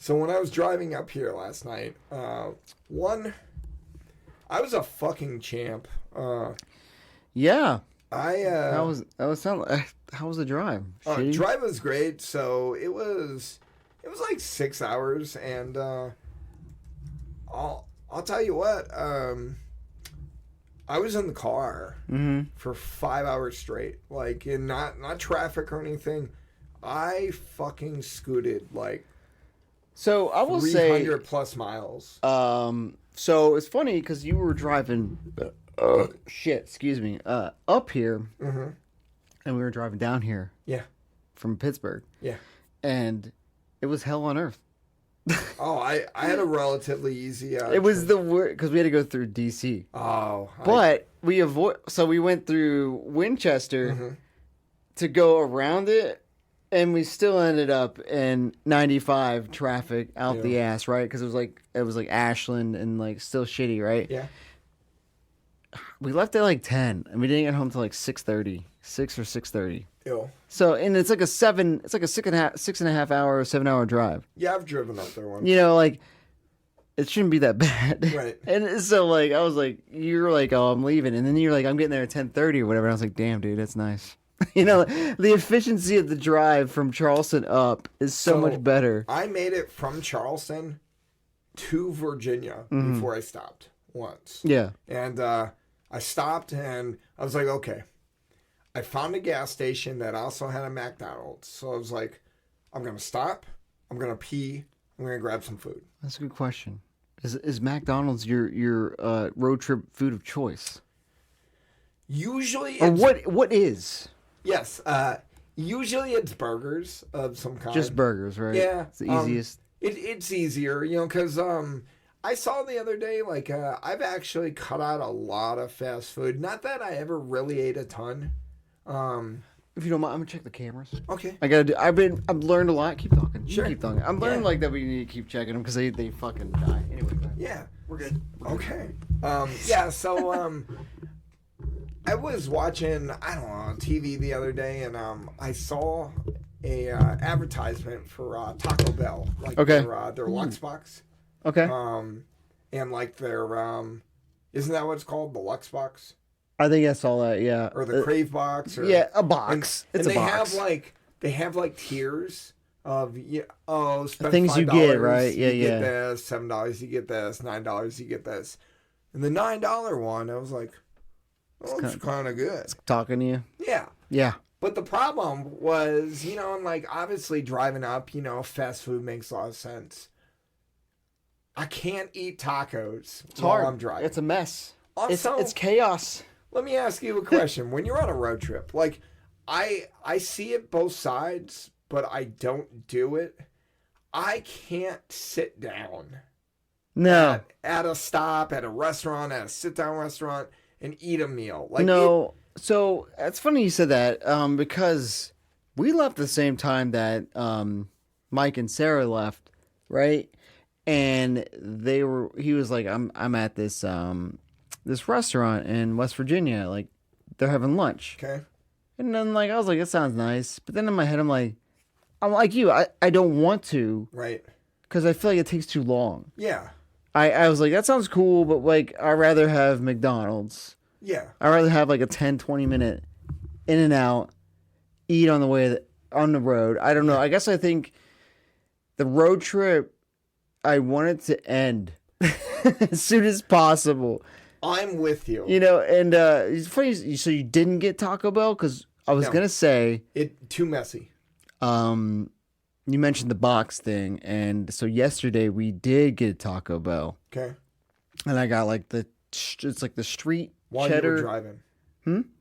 So when I was driving up here last night, I was a fucking champ. Yeah. How was the drive? Drive was great. So it was like 6 hours, and I'll tell you what. I was in the car for 5 hours straight, like, and not traffic or anything. I fucking scooted like. So I will 300 plus miles. So it's funny because you were driving. Excuse me. Up here, and we were driving down here. Yeah. From Pittsburgh. Yeah. And it was hell on earth. Oh, I had a relatively easy. It was the worst because we had to go through DC. Oh. But we went through Winchester to go around it. And we still ended up in 95 traffic out the ass, right? Because it was like Ashland and like still shitty, right? Yeah. We left at like 10, and we didn't get home till like 6:30, 6 or 6:30. Ew. So, and it's like a 6.5 hour, 7 hour drive. Yeah, I've driven up there once. You know, like it shouldn't be that bad, right? And so, like, I was like, you're like, oh, I'm leaving, and then you're like, I'm getting there at 10:30 or whatever. And I was like, damn, dude, that's nice. You know, the efficiency of the drive from Charleston up is so much better. I made it from Charleston to Virginia before I stopped once. Yeah. And I stopped and I was like, okay. I found a gas station that also had a McDonald's. So I was like, I'm going to stop. I'm going to pee. I'm going to grab some food. That's a good question. Is McDonald's your road trip food of choice? Usually or what is? Yes. Usually it's burgers of some kind. Just burgers, right? Yeah. It's the easiest. It's easier, you know, because I saw the other day, like, I've actually cut out a lot of fast food. Not that I ever really ate a ton. If you don't mind, I'm gonna check the cameras. Okay. I've learned a lot. Keep talking. Sure. Keep talking. I'm learning like that we need to keep checking them because they fucking die. Anyway. Yeah. We're good. Okay. Yeah. So I was watching, I don't know, TV the other day, and I saw a advertisement for Taco Bell, like their Lux Box. Okay. And like their isn't that what it's called, the Lux Box? I think I saw that. Yeah. Or the Crave Box. Or, yeah, a box. It's a box. They have like tiers of spend things $5, you get, right? Yeah, you get this, $7 you get this, $9 you get this, and the $9 one, I was like. Oh, it's kind of good. It's talking to you. Yeah. Yeah. But the problem was, you know, and like obviously driving up, you know, fast food makes a lot of sense. I can't eat tacos while I'm driving. It's a mess. Also, it's chaos. Let me ask you a question. When you're on a road trip, like I see it both sides, but I don't do it. I can't sit down. No. At a stop, at a restaurant, at a sit-down restaurant. And eat a meal. So it's funny you said that because we left the same time that Mike and Sarah left, right? And he was like, I'm at this restaurant in West Virginia, like they're having lunch. Okay. And then like I was like, that sounds nice, but then in my head I'm like you, I don't want to, right? Because I feel like it takes too long. Yeah. I was like, that sounds cool, but like, I'd rather have McDonald's. Yeah. I'd rather have like a 10, 20 minute in and out, eat on the way, on the road. I don't know. I guess I think the road trip, I want it to end as soon as possible. I'm with you. You know, and it's funny, so you didn't get Taco Bell? Because I was going to say. Too messy. You mentioned the box thing, and so yesterday we did get a Taco Bell. Okay. And I got like it's like the street while cheddar. You were driving.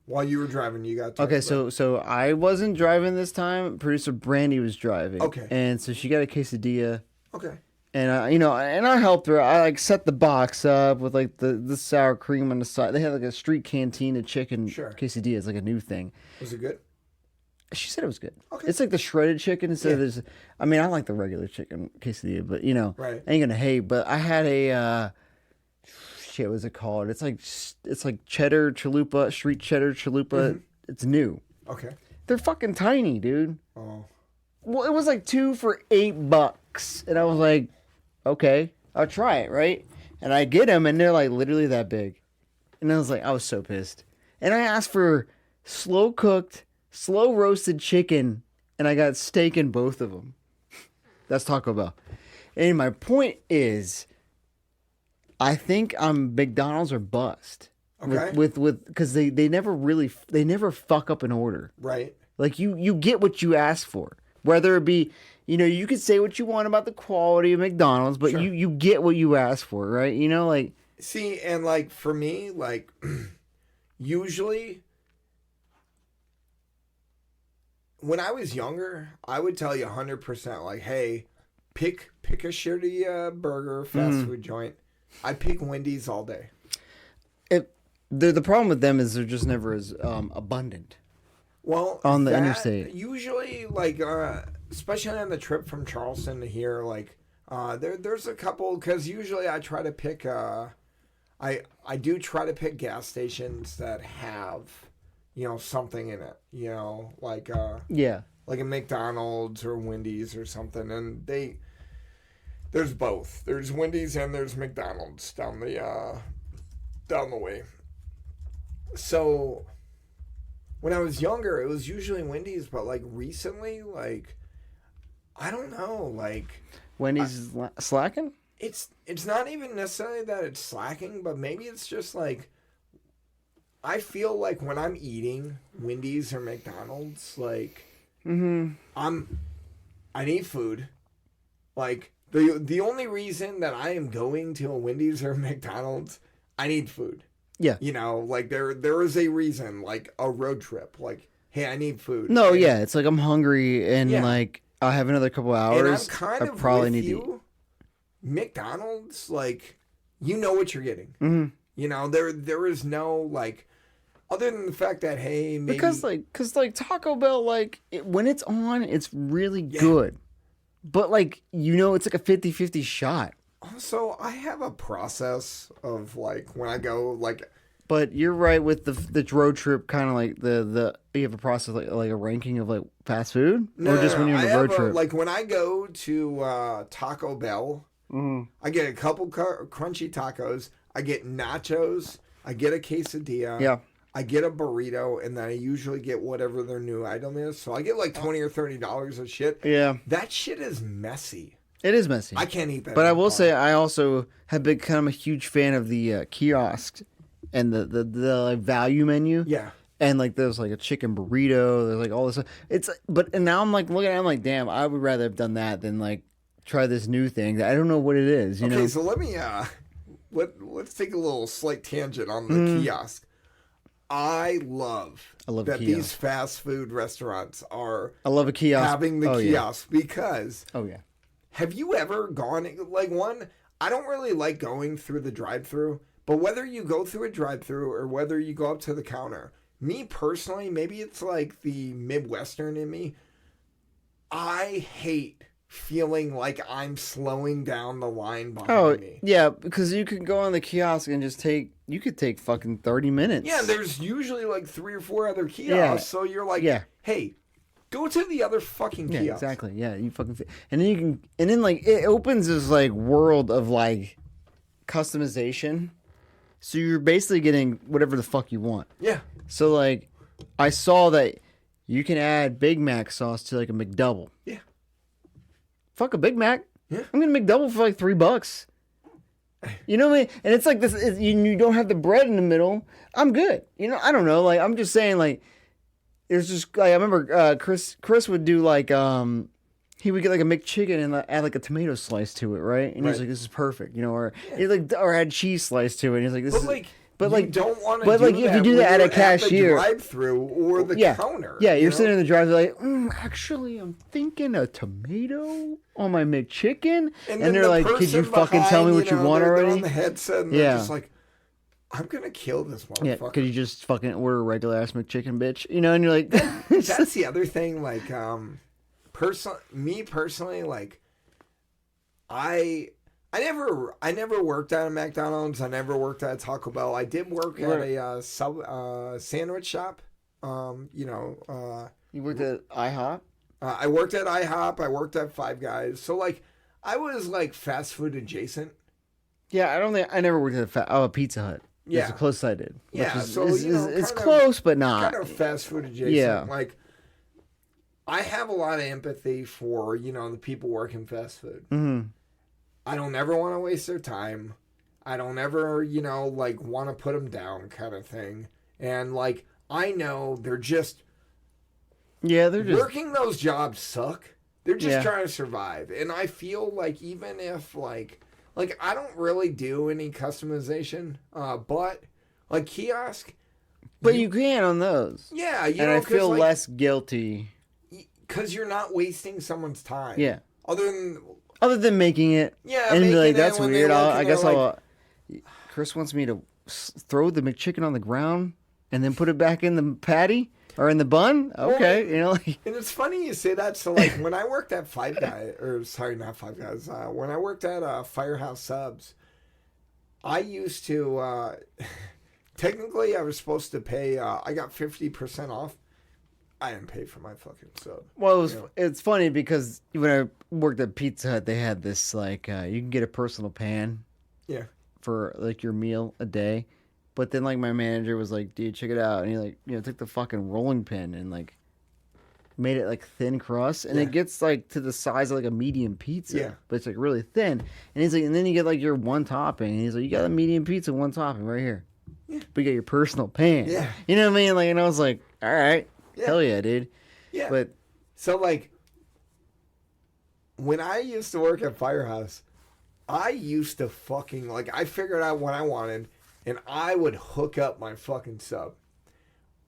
While you were driving, you got Taco Bell. So I wasn't driving this time. Producer Brandy was driving. Okay. And so she got a quesadilla. Okay. And I helped her. I like set the box up with like the sour cream on the side. They had like a street cantina chicken quesadilla. It's like a new thing. Was it good? She said it was good. Okay. It's like the shredded chicken instead of this. I mean, I like the regular chicken quesadilla, but right. I ain't gonna hate. But I had a what was it called? It's like cheddar chalupa, street cheddar chalupa. Mm-hmm. It's new. Okay. They're fucking tiny, dude. Oh. Well, it was like 2 for $8. box. And I was like, okay, I'll try it, right? And I get them, and they're like literally that big. And I was like, I was so pissed. And I asked for slow cooked, slow roasted chicken, and I got steak in both of them. That's Taco Bell. And my point is, I think McDonald's are bust. Okay. With because they never fuck up an order. Right. Like you get what you ask for. Whether it be, you could say what you want about the quality of McDonald's, but Sure. you get what you ask for, right? Like See, and like for me, like usually when I was younger, I would tell you 100% like, hey, pick a shitty burger, fast food joint. I'd pick Wendy's all day. The problem with them is they're just never as abundant. Well, on the interstate. Usually, like, especially on the trip from Charleston to here, like, there's a couple, because usually I try to pick, I do try to pick gas stations that have, something in it, like, like a McDonald's or Wendy's or something, and there's both. There's Wendy's and there's McDonald's down the way. So when I was younger, it was usually Wendy's, but like recently, like I don't know, like Wendy's is slacking? It's not even necessarily that it's slacking, but maybe it's just like I feel like when I'm eating Wendy's or McDonald's, like I need food. Like the only reason that I am going to a Wendy's or McDonald's, I need food. Yeah. Like there is a reason, like a road trip. Like, hey, I need food. No, yeah, it's like I'm hungry and like I'll have another couple hours. And I'm kind of probably with need you. to eat. McDonald's, like, you know what you're getting. Mm-hmm. There is no like, other than the fact that hey, maybe because Taco Bell, like when it's on, it's really good. But like it's like a 50-50 shot. Also, I have a process of like when I go like. But you're right with the road trip, kind of like the you have a process like a ranking of like fast food, or just when you're on a road trip. Like when I go to Taco Bell, I get a couple crunchy tacos. I get nachos. I get a quesadilla. Yeah. I get a burrito, and then I usually get whatever their new item is. So I get like $20 or $30 of shit. Yeah. That shit is messy. It is messy. I can't eat that. But I will say, I also have become a huge fan of the kiosks and the like, value menu. Yeah. And like there's like a chicken burrito. There's like all this stuff. And now I'm like looking at it, I'm like, damn, I would rather have done that than like try this new thing that I don't know what it is. You know? So let me let's take a little slight tangent on the kiosk. I love that these fast food restaurants are. I love a kiosk having the kiosk because. Oh yeah. Have you ever gone like one? I don't really like going through the drive-through, but whether you go through a drive-through or whether you go up to the counter, me personally, maybe it's like the Midwestern in me. I hate feeling like I'm slowing down the line behind me. Yeah, because you could go on the kiosk and just you could take fucking 30 minutes. Yeah, there's usually like 3 or 4 other kiosks, so you're like, hey, go to the other fucking kiosk. Yeah, exactly. Yeah, you fucking and then you can like it opens this like world of like customization. So you're basically getting whatever the fuck you want. Yeah. So like I saw that you can add Big Mac sauce to like a McDouble. Yeah. Fuck a Big Mac. Yeah. I'm gonna McDouble for like $3. You know what I mean? And it's like this. You don't have the bread in the middle. I'm good. I don't know. Like I'm just saying. Like there's just like I remember Chris would do like he would get like a McChicken and add like a tomato slice to it, right? And he's like, "This is perfect," or he or add cheese slice to it. And he's like, "This is." But like, don't want to. But like, if you do that at a cashier, drive-through or the counter. Yeah, you're sitting in the drive-through like, actually, I'm thinking a tomato on my McChicken, and they're like, "Could you fucking tell me what you want already?" They're on the headset, and they're just like, "I'm gonna kill this motherfucker." Yeah, could you just fucking order a regular ass McChicken, bitch? And you're like, that's the other thing. Like, me personally, like, I never worked at a McDonald's. I never worked at a Taco Bell. I did work at a sandwich shop. You worked at IHOP? I worked at IHOP. I worked at Five Guys. So like, I was like fast food adjacent. Yeah, I never worked at a Pizza Hut. Yeah. That's the closest I did. Yeah, Which is, so, it's kind of- close, but not. Kind of fast food adjacent. Yeah. Like, I have a lot of empathy for, the people working fast food. Mm-hmm. I don't ever want to waste their time. I don't ever, like, want to put them down kind of thing. And, like, I know they're just... Yeah, they're just... Working those jobs suck. They're just Yeah. trying to survive. And I feel like even if, like I don't really do any customization, but, like, kiosk... But you can on those. Yeah, and I feel like, less guilty. Because you're not wasting someone's time. Yeah. Other than making it. Yeah, and be making like, it that's when they weird. look I and guess they're I'll... Chris wants me to throw the McChicken on the ground and then put it back in the patty or in the bun? Okay. Like... And it's funny you say that. So, like, when I worked at Five Guys, or sorry, not Five Guys, when I worked at Firehouse Subs, I used to... Technically, I was supposed to pay... I got 50% off. I didn't pay for my fucking sub. Well, it's funny because when I worked at Pizza Hut, they had this, like, you can get a personal pan. Yeah. For, like, your meal a day. But then, like, my manager was like, dude, check it out. And he, like, took the fucking rolling pin and, like, made it, like, thin crust. And it gets, like, to the size of, like, a medium pizza. Yeah. But it's, like, really thin. And he's like, and then you get, like, your one topping. And he's like, you got a medium pizza, one topping right here. Yeah. But you got your personal pan. Yeah. You know what I mean? Like, and I was like, all right. Yeah. Hell yeah, dude. Yeah. But so, like, when I used to work at Firehouse, I used to fucking, like, I figured out what I wanted, and I would hook up my fucking sub.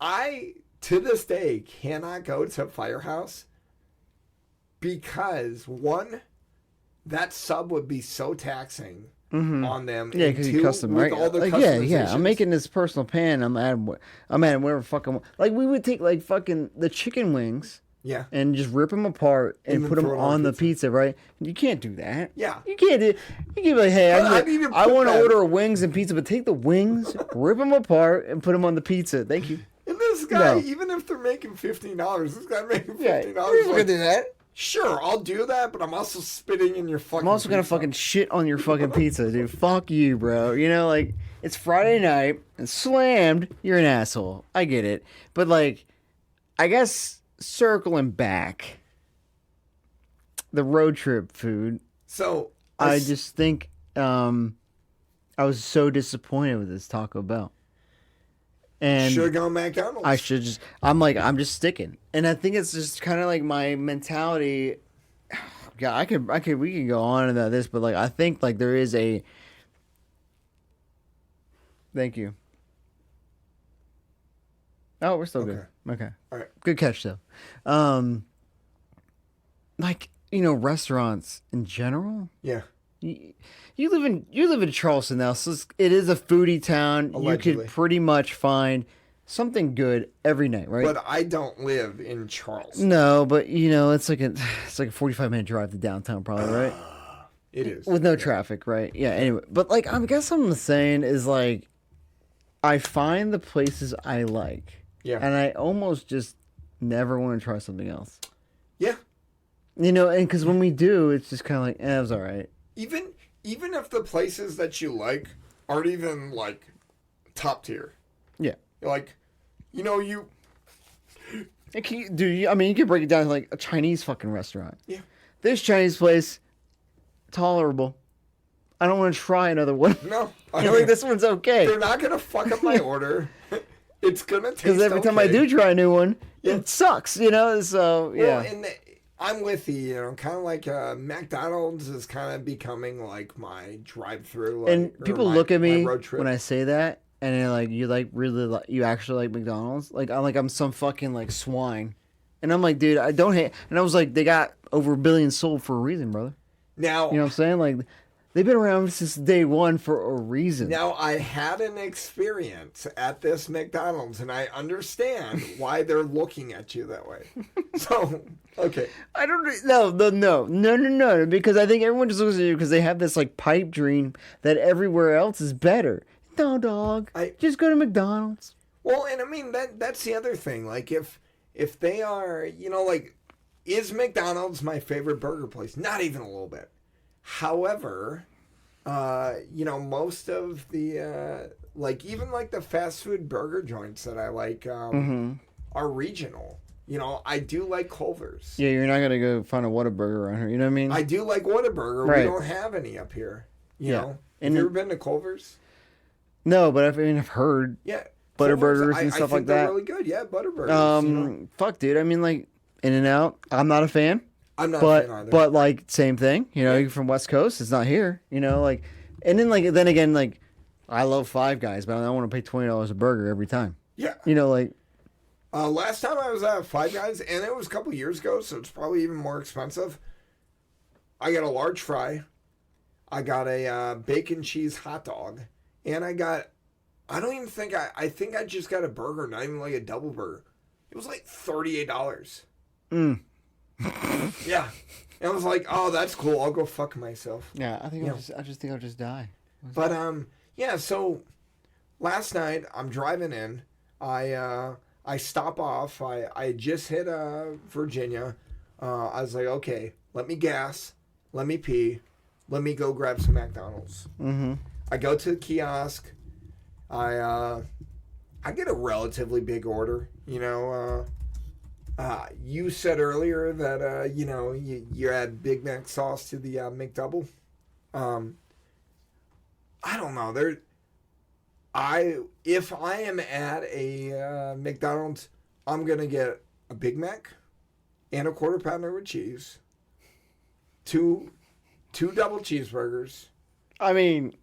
I, to this day, cannot go to Firehouse because, one, that sub would be so taxing on them. Yeah, because you custom, right? All the like, yeah. I'm making this personal pan. I'm adding whatever fucking. Like, we would take, like, fucking the chicken wings. Yeah. And just rip them apart and put them on the pizza, right? You can't do that. Yeah. You can't do. You can be like, hey, I want to that. order wings and pizza, but take the wings, rip them apart, and put them on the pizza. Thank you. And this guy, even if they're making $15, this guy making $15. Yeah, you're gonna do that. Sure, I'll do that, but I'm also spitting in your fucking I'm also gonna fucking shit on your fucking pizza, dude. Fuck you, bro. Like, it's Friday night and slammed. You're an asshole. I get it, but, like, I guess circling back, the road trip food. So I just think I was so disappointed with this Taco Bell. And should have gone McDonald's. I should just. I'm just sticking, and I think it's just kind of like my mentality. God, we can go on about this, but, like, I think, like, there is a. Thank you. Oh, we're still good. Okay. All right. Good catch, though. Like, restaurants in general. Yeah. You live in Charleston now, so it is a foodie town. Allegedly. You could pretty much find something good every night, right? But I don't live in Charleston. No, but it's like a 45-minute drive to downtown, probably, right? It is with no traffic, right? Yeah. Anyway, but, like, I guess what I'm saying is, like, I find the places I like, and I almost just never want to try something else. Yeah. And because when we do, it's just kind of like, it was all right. Even if the places that you like aren't even, like, top tier. Yeah. Like, you... Dude, I mean, you can break it down to, like, a Chinese fucking restaurant. Yeah. This Chinese place, tolerable. I don't want to try another one. No. I feel like this one's okay. They're not going to fuck up my order. It's going to taste because every time I do try a new one, it sucks, so, yeah. Well, and I'm with you, kind of like McDonald's is kind of becoming, like, my drive-through. Like, and people look at me road trip. when I say that, and they're like, you actually like McDonald's? Like, I'm some fucking, like, swine. And I'm like, dude, I don't hate. And I was like, they got over 1 billion sold for a reason, brother. Now, you know what I'm saying? Like, they've been around since day one for a reason. Now, I had an experience at this McDonald's, and I understand why they're looking at you that way. So, okay. I don't no, because I think everyone just looks at you because they have this, like, pipe dream that everywhere else is better. No, dog. Just go to McDonald's. Well, and I mean, that's the other thing. Like, if they are, like, is McDonald's my favorite burger place? Not even a little bit. However, most of the even like the fast food burger joints that I like are regional. I do like Culver's. Yeah, you're not gonna go find a Whataburger around here. You know what I mean? I do like Whataburger. Right. We don't have any up here. You know. And Have you ever been to Culver's? No, but I've heard. Yeah. Butterburgers and stuff like that. They're really good. Yeah, Butterburgers. Fuck, dude. I mean, like In-N-Out. I'm not a fan. I'm not a fan either. But like same thing. You're from West Coast. It's not here. And then then again, I love Five Guys, but I don't want to pay $20 a burger every time. Yeah. Last time I was at Five Guys, and it was a couple years ago, so it's probably even more expensive. I got a large fry. I got a bacon cheese hot dog, and I think I just got a burger, not even like a double burger. It was like $38. Yeah. And I was like, oh, that's cool. I'll go fuck myself. Yeah, I think I just think I'll just die. But yeah. So last night I'm driving in. I stop off. I just hit Virginia. I was like, okay, let me gas, let me pee, let me go grab some McDonald's. Mm-hmm. I go to the kiosk. I get a relatively big order. You said earlier that you add Big Mac sauce to the McDouble. I don't know. If I am at a McDonald's, I'm gonna get a Big Mac and a quarter pounder with cheese, two double cheeseburgers. I mean,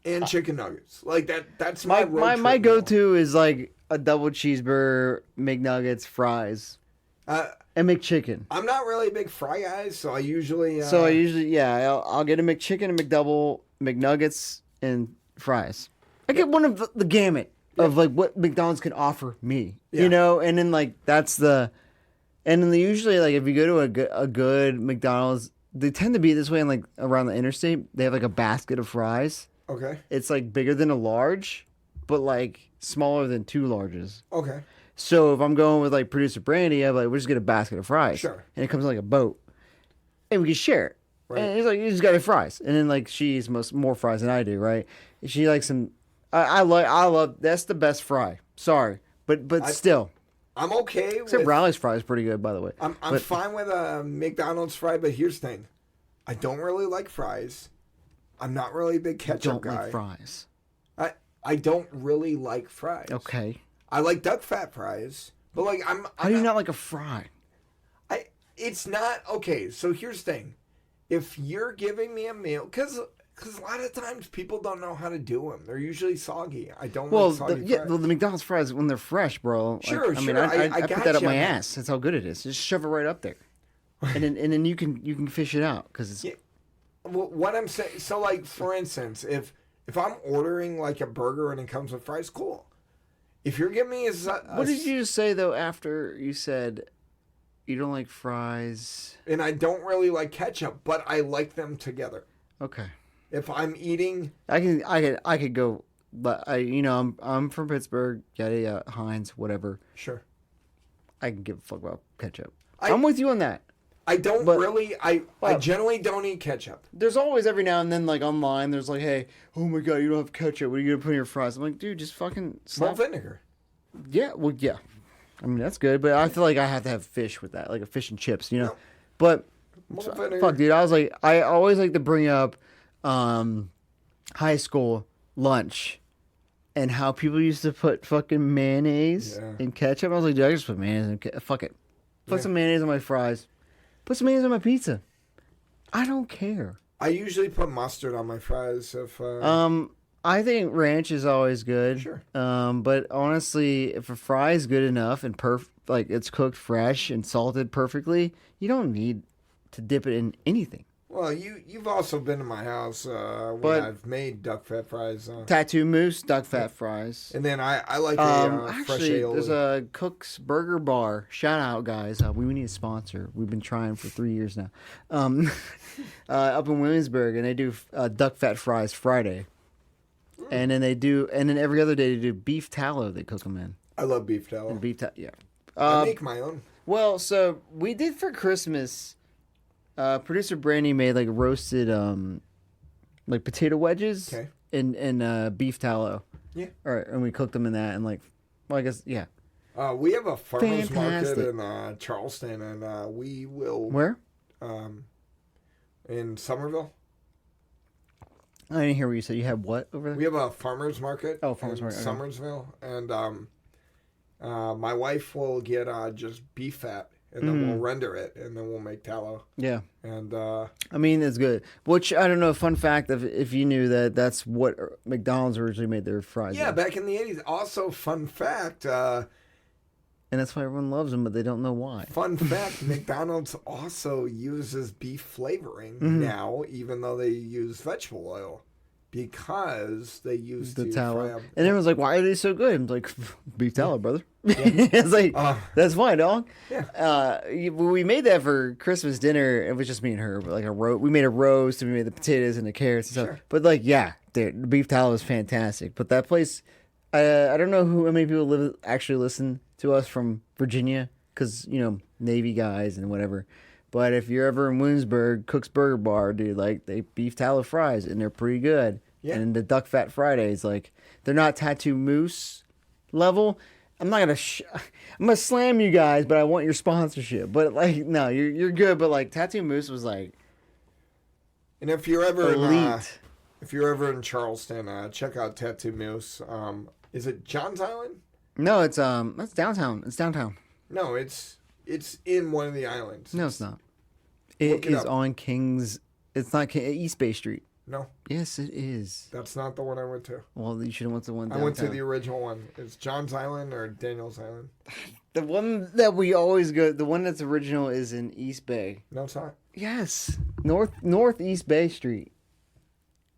and chicken nuggets. Like that. That's my my go-to is like a double cheeseburger, McNuggets, fries, and McChicken. I'm not really a big fry guy, so I usually. I'll get a McChicken, a McDouble, McNuggets, and fries. I get one of the gamut of like what McDonald's can offer me, and then and then usually if you go to a good McDonald's, they tend to be this way in around the interstate. They have a basket of fries. Okay. It's bigger than a large, but smaller than two larges. Okay. So if I'm going with producer Brandy, I'm we'll just get a basket of fries. Sure. And it comes in a boat, and we can share it. Right. And he's you just got the fries, and then she eats more fries than I do, right? She likes some. I love that's the best fry. Sorry, but still, I'm okay. Except Rally's fry is pretty good, by the way. I'm fine with a McDonald's fry, but here's the thing: I don't really like fries. I'm not really a big ketchup guy. Like fries. I don't really like fries. Okay. I like duck fat fries, but How do you not like a fry? It's not okay. So here's the thing: if you're giving me a meal, because a lot of times people don't know how to do them. They're usually soggy. I don't like soggy fries. The McDonald's fries when they're fresh, bro. Sure. I put that up my ass. That's how good it is. Just shove it right up there, and then you can fish it out because it's. Yeah. Well, what I'm saying, so for instance, if I'm ordering a burger and it comes with fries, cool. If you're giving me what did you say though after you said you don't like fries and I don't really like ketchup, but I like them together. Okay. If I'm eating, I could go, but I'm from Pittsburgh. Yada Heinz, whatever. Sure. I can give a fuck about ketchup. I'm with you on that. I don't really. I generally don't eat ketchup. There's always every now and then online. There's hey, oh my god, you don't have ketchup. What are you gonna put in your fries? I'm like, dude, just fucking malt vinegar. Yeah, well, yeah. I mean that's good, but I feel like I have to have fish with that, a fish and chips, No. But fuck, dude, I always like to bring up high school lunch and how people used to put fucking mayonnaise and ketchup. I was like, dude, I just put mayonnaise and ketchup. Fuck it. Put some mayonnaise on my fries. Put some mayonnaise on my pizza. I don't care. I usually put mustard on my fries. I think ranch is always good. Sure. But honestly, if a fry is good enough and it's cooked fresh and salted perfectly, you don't need to dip it in anything. Well, you've also been to my house when I've made duck fat fries. Tattoo Moose, duck fat fries. And then I like fresh ale. There's a Cook's Burger Bar. Shout out, guys. We need a sponsor. We've been trying for 3 years now. Up in Williamsburg, and they do duck fat fries Friday. And then every other day they do beef tallow. They cook them in. I love beef tallow. And beef tallow, yeah. I make my own. Well, so we did for Christmas. Producer Brandy made like roasted like potato wedges Okay. in beef tallow. Yeah. All right, and we cooked them in that, and like, well, I guess yeah. We have a farmer's Fantastic. market in Charleston, and we will Where? in Somerville. I didn't hear what you said. You had what over there? We have a farmer's market. Oh, farmer's in market, okay. Somersville, and my wife will get just beef fat, and then we'll render it, and then we'll make tallow. Yeah. And I mean, it's good. Which I don't know. Fun fact: if you knew that, that's what McDonald's originally made their fries. yeah, with. back in the 80s. Also, fun fact. And that's why everyone loves them, but they don't know why. Fun fact: McDonald's also uses beef flavoring Mm-hmm. now, even though they use vegetable oil, because they used The to tallow, fry up. and everyone's like, "Why are they so good?" I'm like, "Beef tallow, brother." It's like that's fine, dog. Yeah. We made that for Christmas dinner. It was just me and her, but like we made a roast, and we made the potatoes and the carrots and stuff. Sure. But like, yeah, the beef tallow is fantastic. But that place, I don't know how many people actually listen to us from Virginia, because Navy guys and whatever. But if you're ever in Williamsburg, Cook's Burger Bar, dude, like they beef tallow fries, and they're pretty good. Yeah. And the duck fat Fridays, like they're not Tattoo Moose level. I'm not gonna. I'm gonna slam you guys, but I want your sponsorship. But like, no, you're good. But like, Tattoo Moose was like And if you're ever elite. if you're ever in Charleston, check out Tattoo Moose. Is it Johns Island? No, it's that's downtown. It's downtown. No, it's in one of the islands. No, it's not. Look It it is up. on Kings. It's not East Bay Street. No, Yes, it is. that's not the one I went to. Well, you should have went to the one I downtown. went to the original one. It's Johns Island or Daniels Island. The one that we always go. The one that's original is in East Bay. No, it's not. Yes, Northeast Bay Street.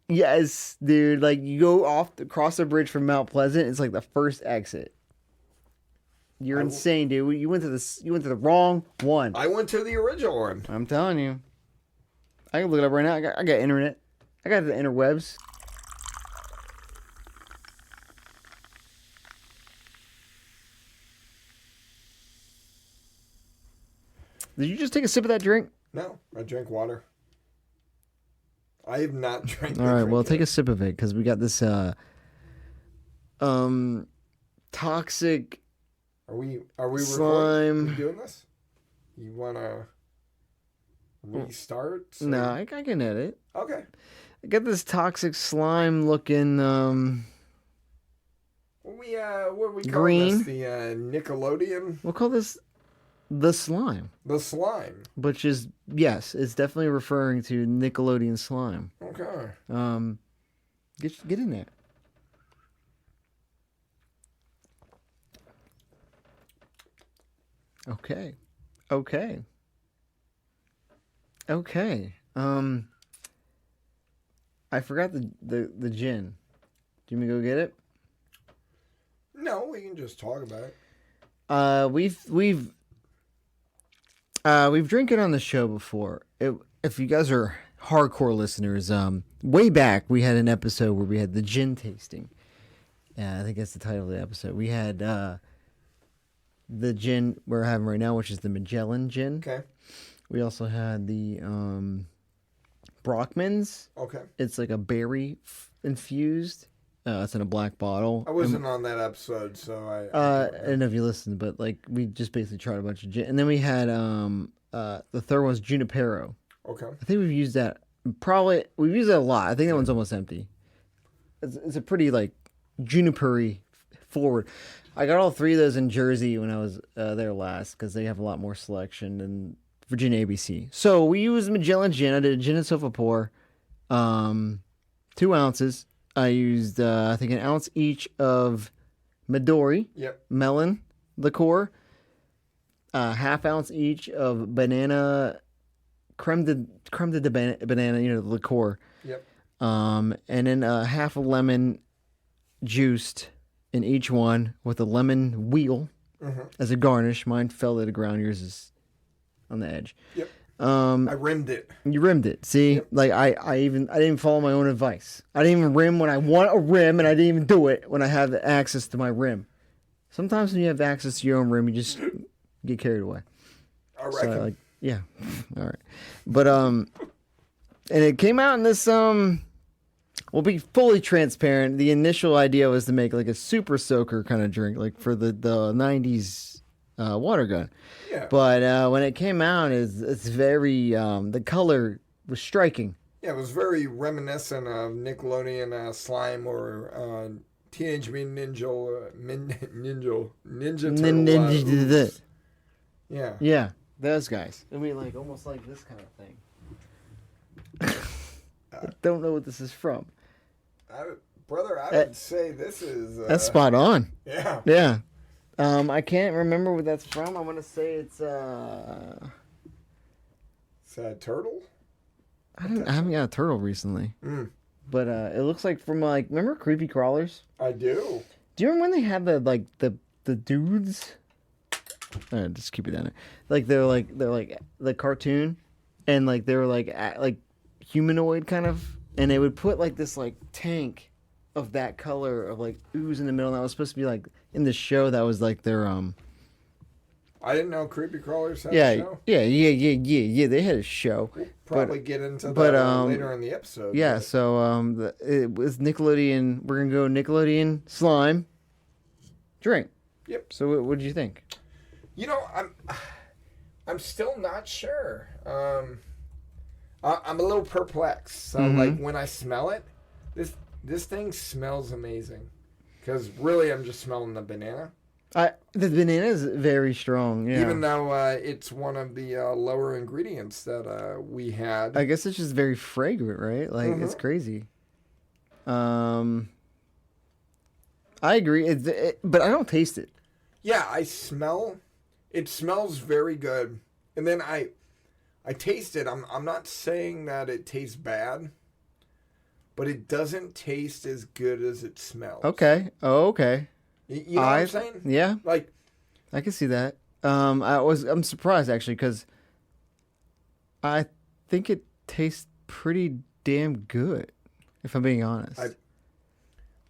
Yes, dude. Like you go across the bridge from Mount Pleasant. It's like the first exit. You're insane, dude. You went to the wrong one. I went to the original one. I'm telling you. I can look it up right now. I got internet. I got the interwebs. Did you just take a sip of that drink? No, I drank water. I have not drank. All right, well, take a sip of it because we got this toxic. Are we recording? Slime. Are we doing this? You wanna restart? So- No, I can edit. Okay. I got this toxic slime looking. What we call Green. this? The Nickelodeon, We'll call this the slime, the slime. which is yes, it's definitely referring to Nickelodeon slime. Okay. Get in there. Okay. I forgot the gin. Do you want me to go get it? No, we can just talk about it. We've drank it on the show before. If you guys are hardcore listeners, way back we had an episode where we had the gin tasting. Yeah, I think that's the title of the episode. We had the gin we're having right now, which is the Magellan gin. Okay. We also had the Brockman's. Okay. It's like a berry infused. It's in a black bottle. I wasn't on that episode, so I I don't know if you listened, but like we just basically tried a bunch of gin, and then we had the third one's Junipero. Okay. I think we've used that. We've used it a lot. I think that one's almost empty. It's a pretty like juniper-y forward. I got all three of those in Jersey when I was there last because they have a lot more selection than Virginia ABC. So we used Magellan gin. I did a gin and sofa pour, 2 ounces. I used I think an ounce each of Midori Yep. melon liqueur, half ounce each of banana creme de banana, the liqueur. Yep. And then half a lemon juiced in each one with a lemon wheel as a garnish. Mine fell to the ground. Yours is on the edge. Yep. I rimmed it. You rimmed it. See, like I didn't follow my own advice. I didn't even rim when I want a rim, and I didn't even do it when I have the access to my rim. Sometimes when you have access to your own rim, you just get carried away. I So reckon. Yeah. All right. But and it came out in this we'll be fully transparent. The initial idea was to make like a super soaker kind of drink, like for the 90s water gun. Yeah. But when it came out, it's very the color was striking. Yeah, it was very reminiscent of Nickelodeon slime or Teenage Mutant Ninja Turtle. Yeah. Yeah, those guys. I mean, like almost like this kind of thing. I don't know what this is from. Brother, I would say this is... that's spot on. Yeah. Yeah. I can't remember what that's from. I want to say it's... Is that a turtle? I haven't got a turtle recently. Mm. But it looks like from like... Remember Creepy Crawlers? I do. Do you remember when they had the dudes? Just keep it down there. Like they're like the cartoon, and like they were like humanoid kind of, and they would put like this like tank of that color of like ooze in the middle. And that was supposed to be like in the show. That was like their I didn't know Creepy Crawlers had a show. Yeah. They had a show. We'll probably get into that later in the episode. Yeah. So it was Nickelodeon. We're gonna go Nickelodeon slime drink. Yep. So what did you think? You know, I'm still not sure. I'm a little perplexed. So like when I smell it, this thing smells amazing. Because really, I'm just smelling the banana. The banana is very strong. Yeah. Even though it's one of the lower ingredients that we had. I guess it's just very fragrant, right? Like it's crazy. I agree. But I don't taste it. Yeah, I smell. It smells very good, and then I taste it. I'm not saying that it tastes bad, but it doesn't taste as good as it smells. Okay. Oh, okay. You know what I'm saying? Yeah. Like, I can see that. I'm surprised actually because I think it tastes pretty damn good. If I'm being honest.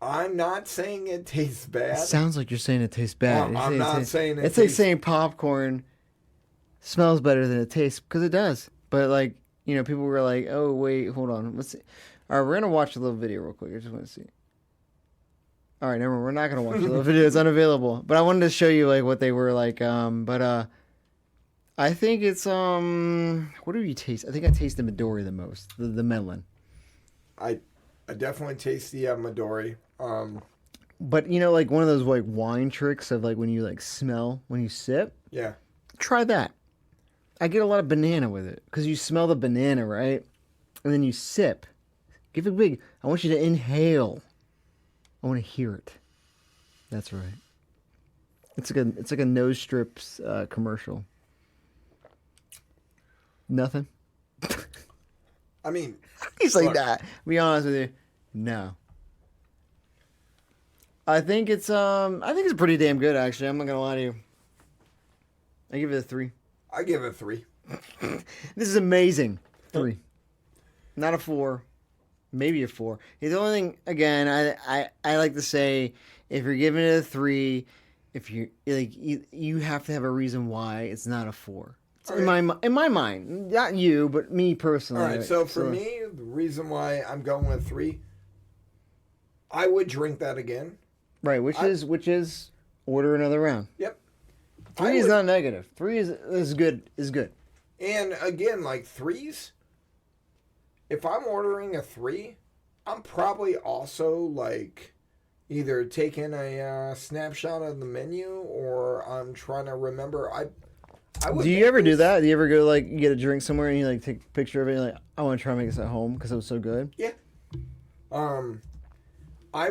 I'm not saying it tastes bad. It sounds like you're saying it tastes bad. I'm not saying it It's tastes... like saying popcorn smells better than it tastes, because it does. But, like, you know, people were like, oh, wait, hold on. Let's see. All right, we're going to watch a little video real quick. I just want to see. All right, never mind. We're not going to watch the little video. It's unavailable. But I wanted to show you, like, what they were like. I think it's, what do you taste? I think I taste the Midori the most, the melon. I definitely taste the Midori. But you know, like one of those like wine tricks of like when you like smell when you sip. Yeah. Try that. I get a lot of banana with it because you smell the banana, right? And then you sip. Give it big. I want you to inhale. I want to hear it. That's right. It's like a nose strips commercial. Nothing. I mean, he's like that. Be honest with you. No. I think it's pretty damn good actually. I'm not gonna lie to you. I give it a 3. I give it a 3. This is amazing. 3. Not a 4. Maybe a 4. The only thing, again, I like to say, if you're giving it a 3, if you like, you have to have a reason why it's not a 4. In my mind, not you, but me personally. All right. So for me, the reason why I'm going with 3, I would drink that again. Right, which is order another round. Yep. 3 is not negative. 3 is good. Is good. And again, like 3s, if I'm ordering a 3, I'm probably also like either taking a snapshot of the menu or I'm trying to remember. Do you ever do that? Do you ever go like you get a drink somewhere and you like take a picture of it and you're like, I want to try and make this at home because it was so good? Yeah. I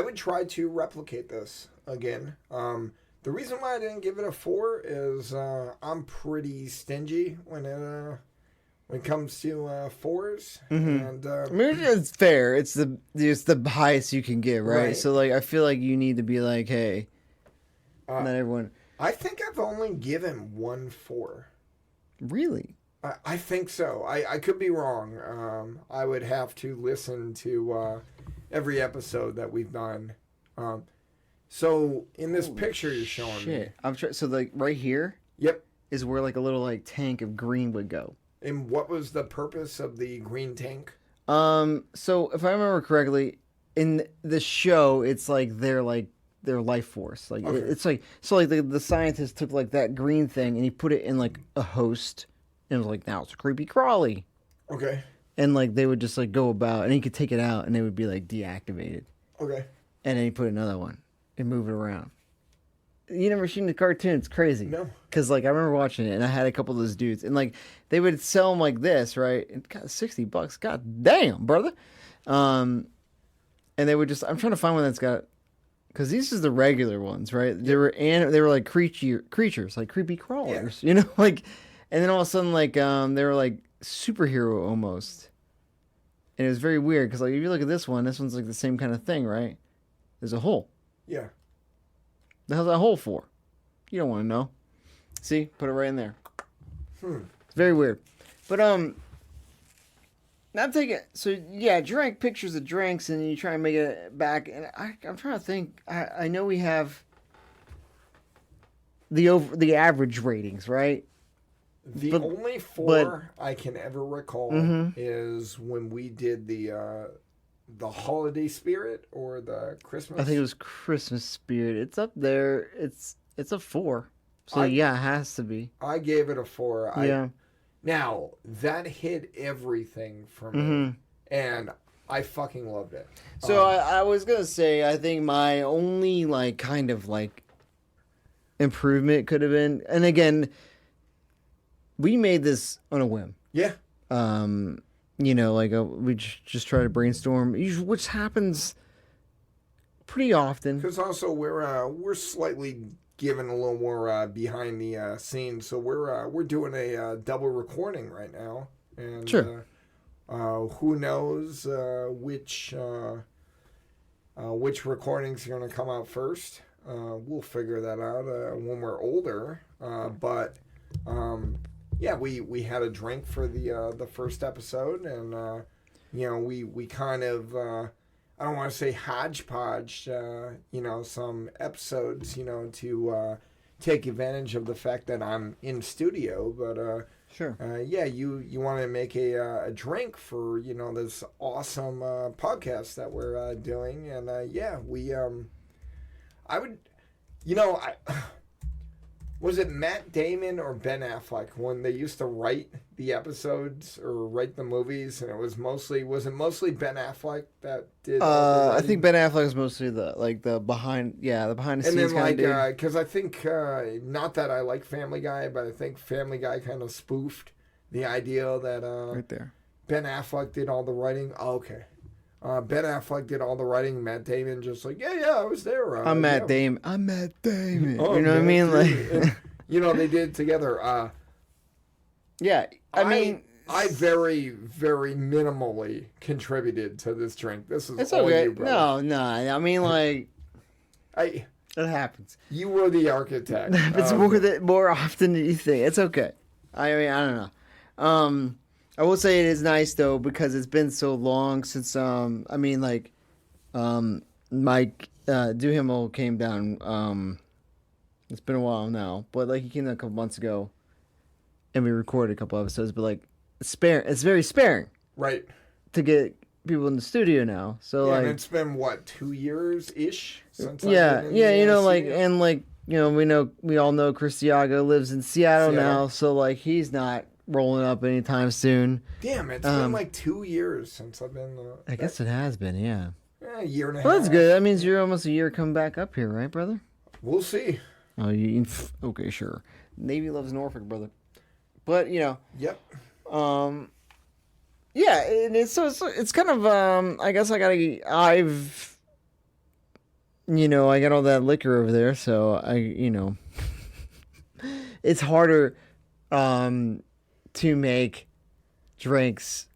would try to replicate this again. The reason why I didn't give it a 4 is I'm pretty stingy when it comes to 4s. Mm-hmm. And I mean, it's fair. It's the highest you can get, right? So like I feel like you need to be like, hey, not everyone. I think I've only given 1 4. Really? I think so. I could be wrong. I would have to listen to every episode that we've done. So in this picture you're showing me. I'm so like right here. Yep. is where like a little like tank of green would go. And what was the purpose of the green tank? So if I remember correctly, in the show, it's like their life force. Like Okay. it's like so like the scientist took like that green thing and he put it in like a host and was like, now it's a creepy crawly. Okay. And like they would just like go about and he could take it out and it would be like deactivated. Okay. And then he put another one and move it around. You never seen the cartoon? It's crazy. No. Because like I remember watching it and I had a couple of those dudes and like they would sell them like this, right? And got $60. God damn, brother. And they would just I'm trying to find one that's got because these is the regular ones, right? They were like creatures, like creepy crawlers, you know, like and then all of a sudden like they were like superhero almost. And it was very weird because like if you look at this one's like the same kind of thing, right? There's a hole. Yeah. The hell's that hole for? You don't want to know. See? Put it right in there. It's very weird. But, now I'm taking... So, yeah, drank pictures of drinks, and you try and make it back. And I'm trying to think. I know we have the average ratings, right? The only four I can ever recall is when we did the holiday spirit or the Christmas. I think it was Christmas Spirit. It's up there. It's a 4. So yeah, it has to be. I gave it a 4. Yeah. Now that hit everything for me, and I fucking loved it. So I was gonna say I think my only like kind of like improvement could have been, and again, we made this on a whim. Yeah. You know, like we just try to brainstorm, which happens pretty often. Because also we're slightly given a little more behind the scenes, so we're doing a double recording right now, and sure. Who knows which recordings are going to come out first? We'll figure that out when we're older. But yeah, we had a drink for the first episode, and you know we kind of I don't want to say hodgepodge you know, some episodes, you know, to take advantage of the fact that I'm in studio, but Sure. yeah, you want to make a drink for, you know, this awesome podcast that we're doing, and yeah, I would, you know, was it Matt Damon or Ben Affleck when they used to write the episodes or write the movies, and was it mostly Ben Affleck that did? I think Ben Affleck is mostly the behind the and scenes then kind of dude. because I think not that I like Family Guy, but I think Family Guy kind of spoofed the idea that Right there. Ben Affleck did all the writing. Oh, okay. Ben Affleck did all the writing. Matt Damon just like, yeah, I was there. I'm Matt yeah. Damon. I'm Matt Damon. Oh, you know what I mean? Like, and, you know, they did it together. yeah. I mean, I very, very minimally contributed to this drink. This is it's all okay. you, brother. No. I mean, like, it happens. You were the architect. It happens more often than you think. It's okay. I mean, I don't know. I will say it is nice though because it's been so long since I mean like Mike Duhamel came down. It's been a while now, but like he came down a couple months ago, and we recorded a couple episodes. But like it's very sparing, right, to get people in the studio now. So yeah, like and it's been what, 2 years ish since yeah, I've been in yeah, the you know, like studio? and like you know we all know Chris Iago lives in Seattle now, so like he's not rolling up anytime soon. Damn, it's been like 2 years since I've been. I guess it has been, yeah. A year and a half. Well, that's good. That means you're almost a year coming back up here, right, brother? We'll see. Oh, okay, sure. Navy loves Norfolk, brother. But you know, Yep. yeah, it's kind of I guess I've I got all that liquor over there, so it's harder to make drinks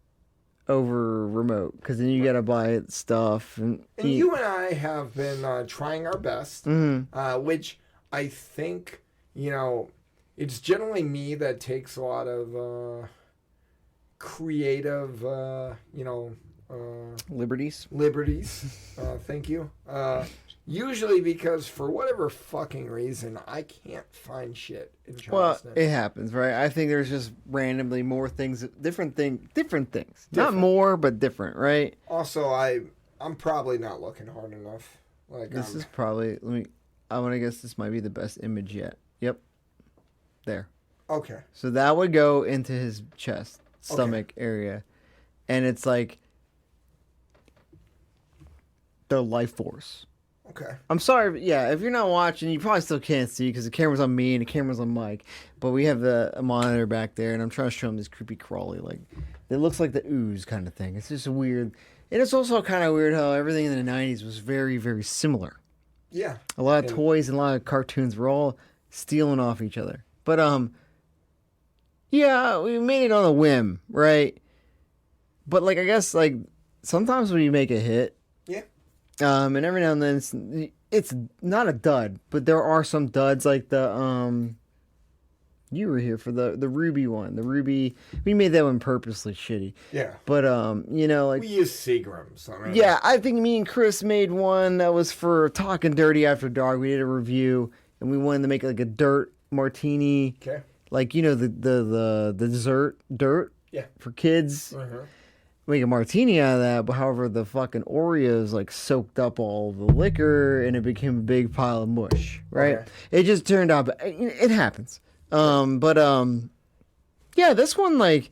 over remote because then you gotta buy stuff and you and I have been trying our best, which I think, you know, it's generally me that takes a lot of creative, you know, liberties. Thank you. Usually because for whatever fucking reason, I can't find shit in Well, Charleston. it happens, right? I think there's just randomly more things, different things. Not Different. more, but different, right? Also, I'm probably not looking hard enough. Like This is probably, I want to guess this might be the best image yet. Yep. There. okay. So that would go into his chest, stomach area. And it's like the life force. Okay. I'm sorry, yeah, if you're not watching, you probably still can't see because the camera's on me and the camera's on Mike. But we have a monitor back there, and I'm trying to show him this creepy crawly. Like, it looks like the ooze kind of thing. It's just weird. And it's also kind of weird how everything in the 90s was very, very similar. Yeah. A lot of toys and a lot of cartoons were all stealing off each other. But, yeah, we made it on a whim, right? But, like, I guess, like, sometimes when you make a hit, Yeah. and every now and then it's not a dud, but there are some duds like the you were here for the Ruby one. The Ruby, we made that one purposely shitty. Yeah. But you know, like We use Seagrams. I mean, yeah, I think me and Chris made one that was for Talking Dirty After Dark. We did a review and we wanted to make like a dirt martini. Okay. Like, you know, the dessert dirt Yeah. for kids. Uh-huh. Make a martini out of that, but however, the fucking Oreos like soaked up all the liquor and it became a big pile of mush, right? Okay. It just turned out, it happens. Yeah, this one, like,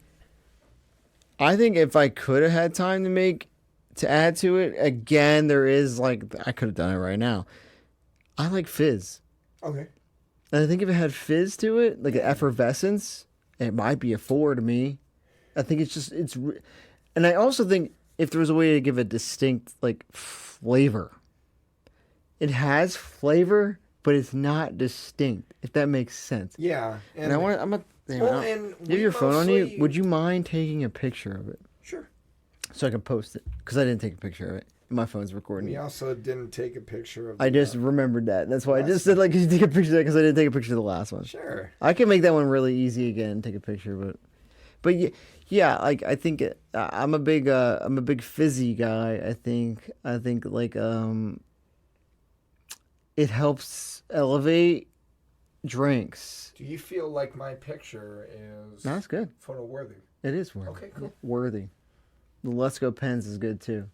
I think if I could have had time to add to it, again, there is like, I could have done it right now. I like fizz. Okay. And I think if it had fizz to it, like an effervescence, it might be a 4 to me. I think and I also think if there was a way to give a distinct like flavor, it has flavor, but it's not distinct. If that makes sense. Yeah. And you we have your phone on you. mostly- Would you mind taking a picture of it Sure. so I can post it? Because I didn't take a picture of it. My phone's recording We it. also didn't take a picture of I just remembered that. That's why I last just said like, could you take a picture of that? Because I didn't take a picture of the last one. Sure. I can make that one really easy again and take a picture, but yeah, like I think I'm a big fizzy guy. I think like it helps elevate drinks. Do you feel like my picture is That's good. photo worthy? It is worthy. Okay, cool. Worthy. The Let's Go Pens is good too.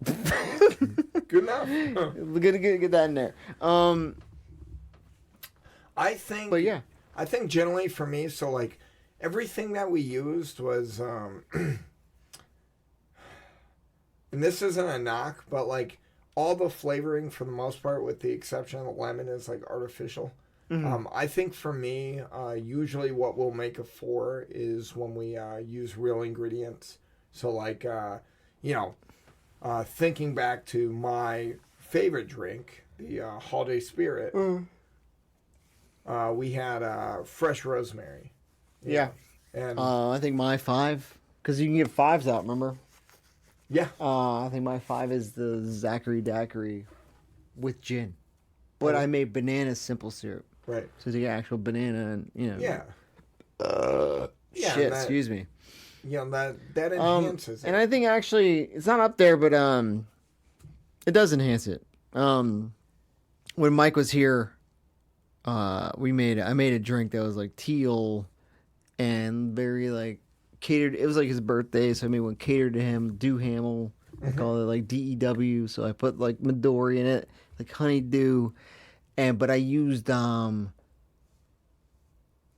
Good enough. Get that in there. I think. But yeah. I think generally for me, so like everything that we used was, and this isn't a knock, but like all the flavoring for the most part, with the exception of the lemon, is like artificial. Mm-hmm. I think for me, usually what will make a 4 is when we use real ingredients. So like, thinking back to my favorite drink, the Holiday Spirit, we had fresh rosemary. Yeah. And I think my 5, because you can get 5s out, remember? yeah. I think my 5 is the Zachary Daiquiri with gin. But I made banana simple syrup. Right. So you get actual banana and, you know. Yeah. Yeah, Shit, that- excuse me. Yeah, that enhances it. And I think actually, it's not up there, but it does enhance it. When Mike was here, I made a drink that was like teal and very like catered. It was like his birthday, so I made one catered to him. Dew Hamel, I call it like DEW. So I put like Midori in it, like honeydew, but I used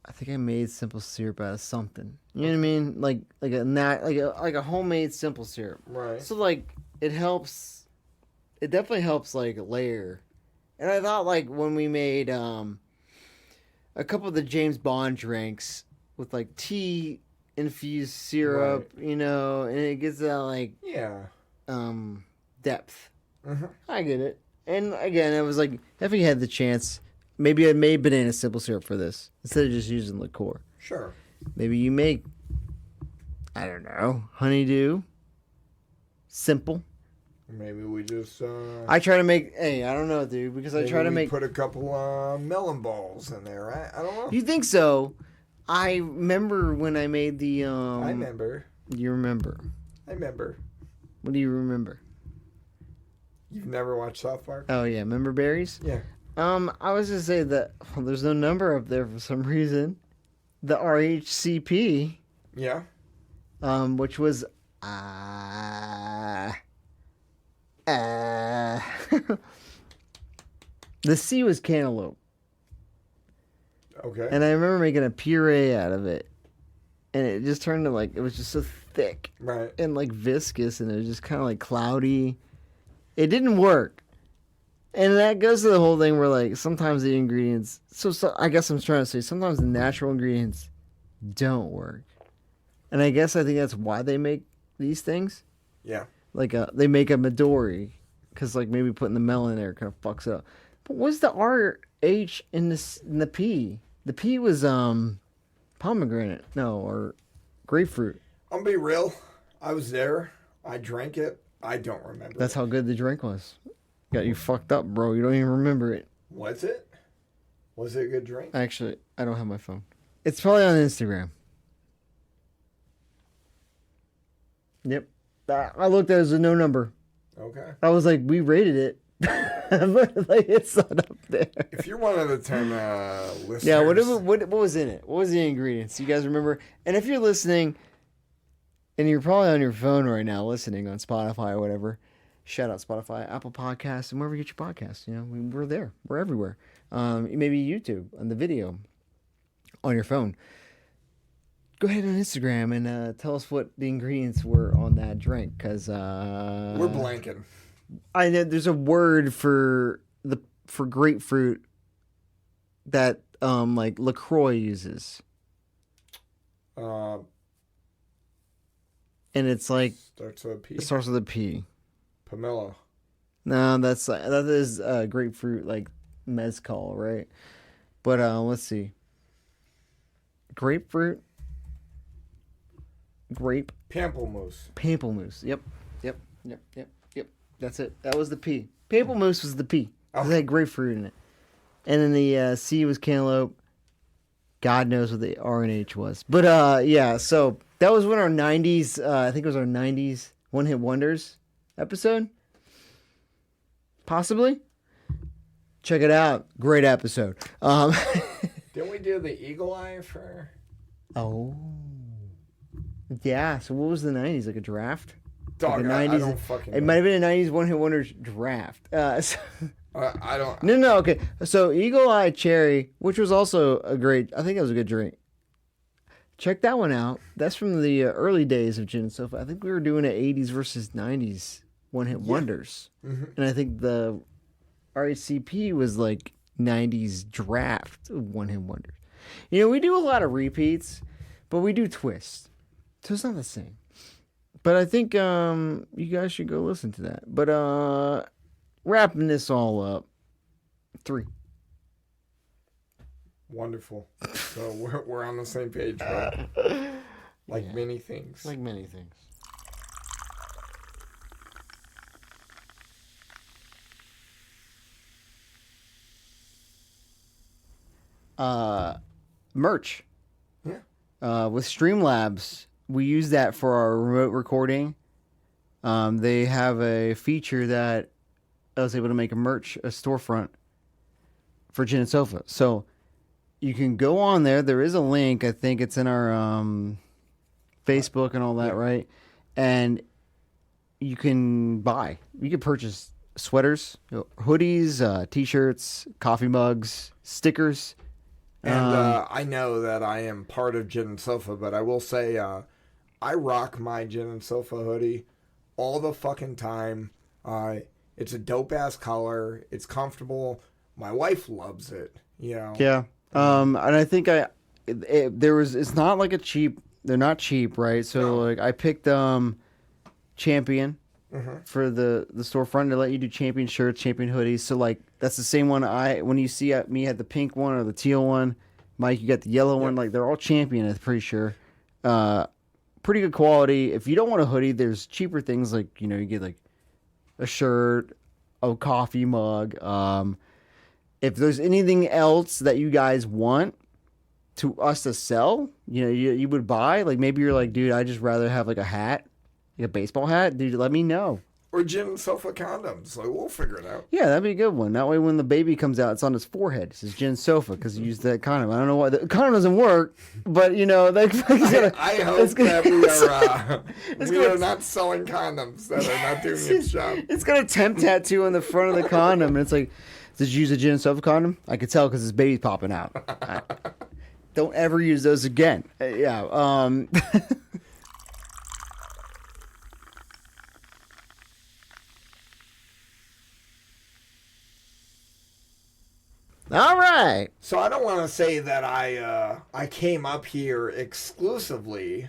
I think I made simple syrup out of something. You know what I mean? Like a homemade simple syrup. Right. So like it helps. It definitely helps like layer. And I thought like when we made a couple of the James Bond drinks with like tea infused syrup, you know, and it gives that like Yeah. depth. Mm-hmm. I get it. And again, it was like if you had the chance, maybe I made banana simple syrup for this instead of just using liqueur. Sure. Maybe you make, I don't know, honeydew. Simple. Maybe we just. I try to make. Hey, I don't know, dude, because I try to make. Put a couple melon balls in there, right? I don't know. You think so? I remember when I made the. I remember. You remember? I remember. What do you remember? You've never watched South Park? Oh yeah, remember berries? Yeah. I was gonna say that there's no number up there for some reason. The RHCP, Yeah. which was the C was cantaloupe, Okay. and I remember making a puree out of it, and it just turned to like it was just so thick Right. and like viscous, and it was just kind of like cloudy. It didn't work. And that goes to the whole thing where, like, sometimes the ingredients... So I guess I'm trying to say, sometimes the natural ingredients don't work. And I think that's why they make these things. Yeah. Like, they make a Midori. Because, like, maybe putting the melon in there kind of fucks it up. But what's the RH in the P? The P was, pomegranate. No, or grapefruit. I'm gonna be real. I was there. I drank it. I don't remember. That's how good the drink was. Got you fucked up, bro. You don't even remember it. Was it? Was it a good drink? Actually, I don't have my phone. It's probably on Instagram. Yep. I looked at it as a no number. Okay. I was like, we rated it. But like, it's not up there. If you're one of the 10 listeners. Yeah, what was in it? What was the ingredients? You guys remember? And if you're listening, and you're probably on your phone right now listening on Spotify or whatever, shout out Spotify, Apple Podcasts, and wherever you get your podcasts. You know, we're there. We're everywhere. Maybe YouTube on the video on your phone. Go ahead on Instagram and tell us what the ingredients were on that drink, because we're blanking. I know there's a word for grapefruit that like LaCroix uses, Uh, and it's like starts with a P. it starts with a P. Pomelo. No, that is grapefruit, like mezcal, right? But let's see. Grapefruit. Grape. Pamplemousse. Yep. That's it. That was the P. Pamplemousse was the P. It had grapefruit in it. And then the C was cantaloupe. God knows what the R and H was. But yeah, so that was when our 90s, I think it was our 90s One Hit Wonders episode. Possibly. Check it out. Great episode. Didn't we do the Eagle Eye for... Oh. Yeah, so what was the 90s? Like a draft? Dog, like I don't fucking know. It might have been a 90s One Hit Wonders draft. I don't... No, okay. So Eagle Eye Cherry, which was also I think it was a good drink. Check that one out. That's from the early days of Gin and Sofa. I think we were doing an 80s versus 90s One Hit Wonders. Mm-hmm. And I think the RHCP was like 90s draft of One Hit Wonders. You know, we do a lot of repeats, but we do twists. So it's not the same. But I think you guys should go listen to that. But wrapping this all up, 3. Wonderful. So we're on the same page, bro. Like many things. Like many things. Merch. Yeah. With Streamlabs, we use that for our remote recording. They have a feature that I was able to make a storefront for Gin and Sofa. So you can go on there. There is a link. I think it's in our Facebook and all that, right? And you can purchase sweaters, hoodies, t-shirts, coffee mugs, stickers. And I know that I am part of Gin and Sofa, but I will say I rock my Gin and Sofa hoodie all the fucking time. It's a dope-ass color. It's comfortable. My wife loves it, you know? Yeah. And I think it's not like they're not cheap, right? So like I picked Champion for the storefront to let you do Champion shirts, Champion hoodies. So like that's the same one when you see me had the pink one or the teal one, Mike, you got the yellow one. Like they're all Champion, I'm pretty sure. Pretty good quality. If you don't want a hoodie, there's cheaper things like, you know, you get like a shirt, a coffee mug. If there's anything else that you guys want to us to sell, you know, you would buy, like maybe you're like, dude, I just rather have like a hat, like a baseball hat, dude, let me know. Or gin and sofa condoms. Like, we'll figure it out. Yeah, that'd be a good one. That way, when the baby comes out, it's on his forehead. It says Gin Sofa because he used that condom. I don't know why the condom doesn't work, but I hope that we are not selling condoms that are not doing its job. It's got a temp tattoo on the front of the condom, and it's like, did you use a Gin and Sofa condom? I could tell because his baby's popping out. Don't ever use those again. Yeah. All right. So I don't want to say that I came up here exclusively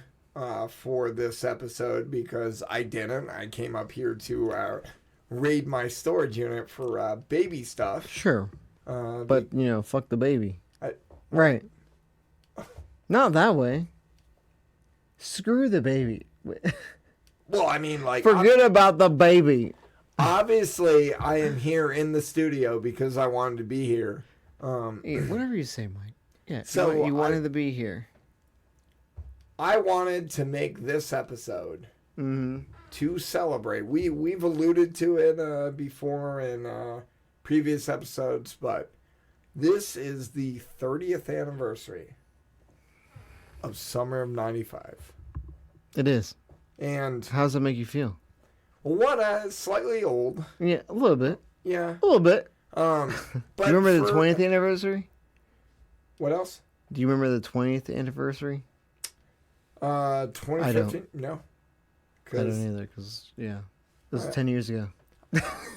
for this episode because I didn't. I came up here to raid my storage unit for baby stuff. Sure. But, fuck the baby. Right. Not that way. Screw the baby. Well, I mean, like... Forget about the baby. Obviously, I am here in the studio because I wanted to be here. Yeah, whatever you say, Mike. Yeah, so you wanted to be here. I wanted to make this episode to celebrate. We've alluded to it before in previous episodes, but this is the 30th anniversary of Summer of '95. It is. And how does that make you feel? One, slightly old. Yeah, a little bit. Yeah. A little bit. But do you remember the 20th anniversary? What else? Do you remember the 20th anniversary? 2015? I don't. No. I don't either, because, it was 10 years ago.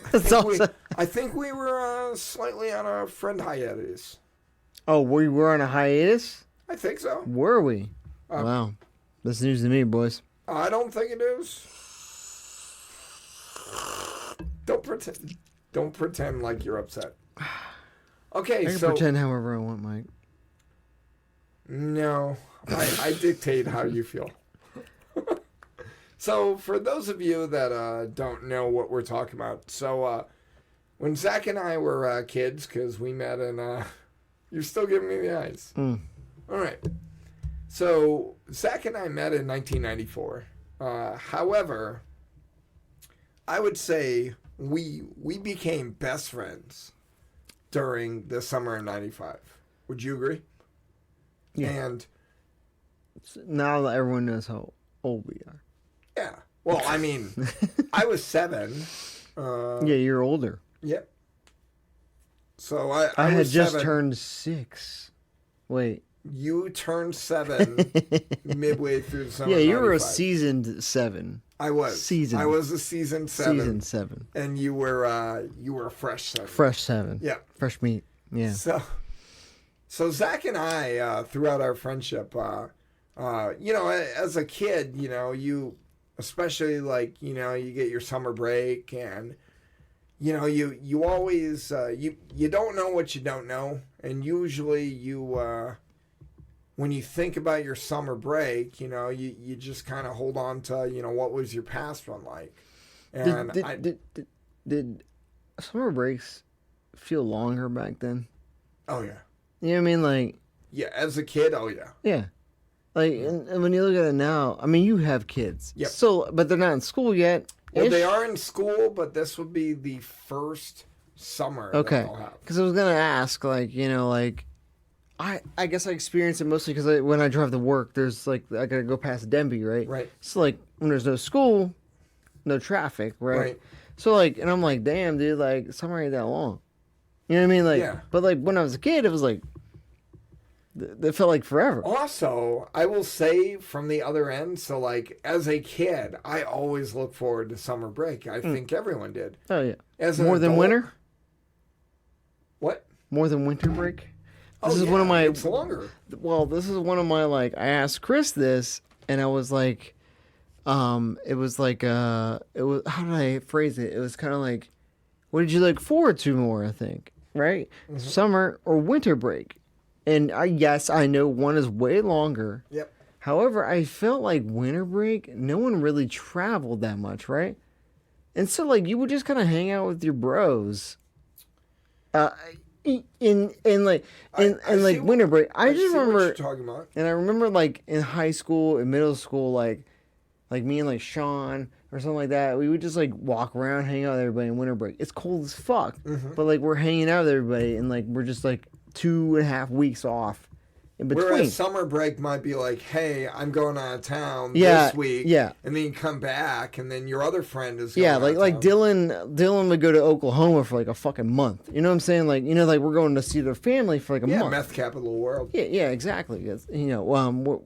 I think we were slightly on a friend hiatus. Oh, we were on a hiatus? I think so. Were we? Wow. That's news to me, boys. I don't think it is. Don't pretend like you're upset. Okay, I can pretend however I want, Mike. No, I dictate how you feel. So, for those of you that don't know what we're talking about, so when Zach and I were kids, because we met in, you're still giving me the eyes. All right. So, Zach and I met in 1994. However, I would say we became best friends during the summer of '95. Would you agree? Yeah. And now that everyone knows how old we are. Yeah. Well, I mean, I was 7. Yeah, you're older. Yep. So I had was just 7. turned 6. Wait. You turned 7 midway through the summer. Yeah, you were a 95. seasoned 7. I was. Seasoned. I was a seasoned 7. Seasoned 7. And you were a fresh 7. Fresh 7. Yeah. Fresh meat. Yeah. So Zach and I, throughout our friendship, as a kid, you, especially like, you get your summer break and, you always, you don't know what you don't know. And usually you, when you think about your summer break, you just kind of hold on to, what was your past one like. And did summer breaks feel longer back then? Oh, yeah. You know what I mean? Like, yeah, as a kid, oh, yeah. Yeah. Like, and when you look at it now, I mean, you have kids. Yep. So, but they're not in school yet. Well, they are in school, but this would be the first summer okay. they'll have. Because I was going to ask, I guess I experience it mostly because when I drive to work, there's, I got to go past Denby, right? Right. So, when there's no school, no traffic, right? So, and I'm like, damn, dude, summer ain't that long. You know what I mean? Yeah. But, when I was a kid, it was that felt like forever. Also, I will say from the other end, so as a kid, I always look forward to summer break. I think everyone did. Oh, yeah. As More than winter? What? More than winter break? This is one of my... It's longer. Well, this is one of my, I asked Chris this, and I was like, it was how did I phrase it? It was kind of what did you look forward to more, I think, right? Mm-hmm. Summer or winter break. And yes, I know one is way longer. Yep. However, I felt like winter break, no one really traveled that much, right? And so, you would just kind of hang out with your bros. In winter break. I just remember what you're talking about. And I remember in high school, in middle school, me and Sean, or something like that. We would just like walk around, hang out with everybody in winter break. It's cold as fuck, but like we're hanging out with everybody, and like we're just like 2.5 weeks off in between. Whereas summer break might be like, hey, I'm going out of town Yeah, this week. yeah. And then you come back, and then your other friend is going Yeah, out like of like town. Dylan would go to Oklahoma for like a fucking month. You know what I'm saying? Like, you know, like we're going to see their family for like a month. Meth capital of the world. Yeah, exactly. It's, you know,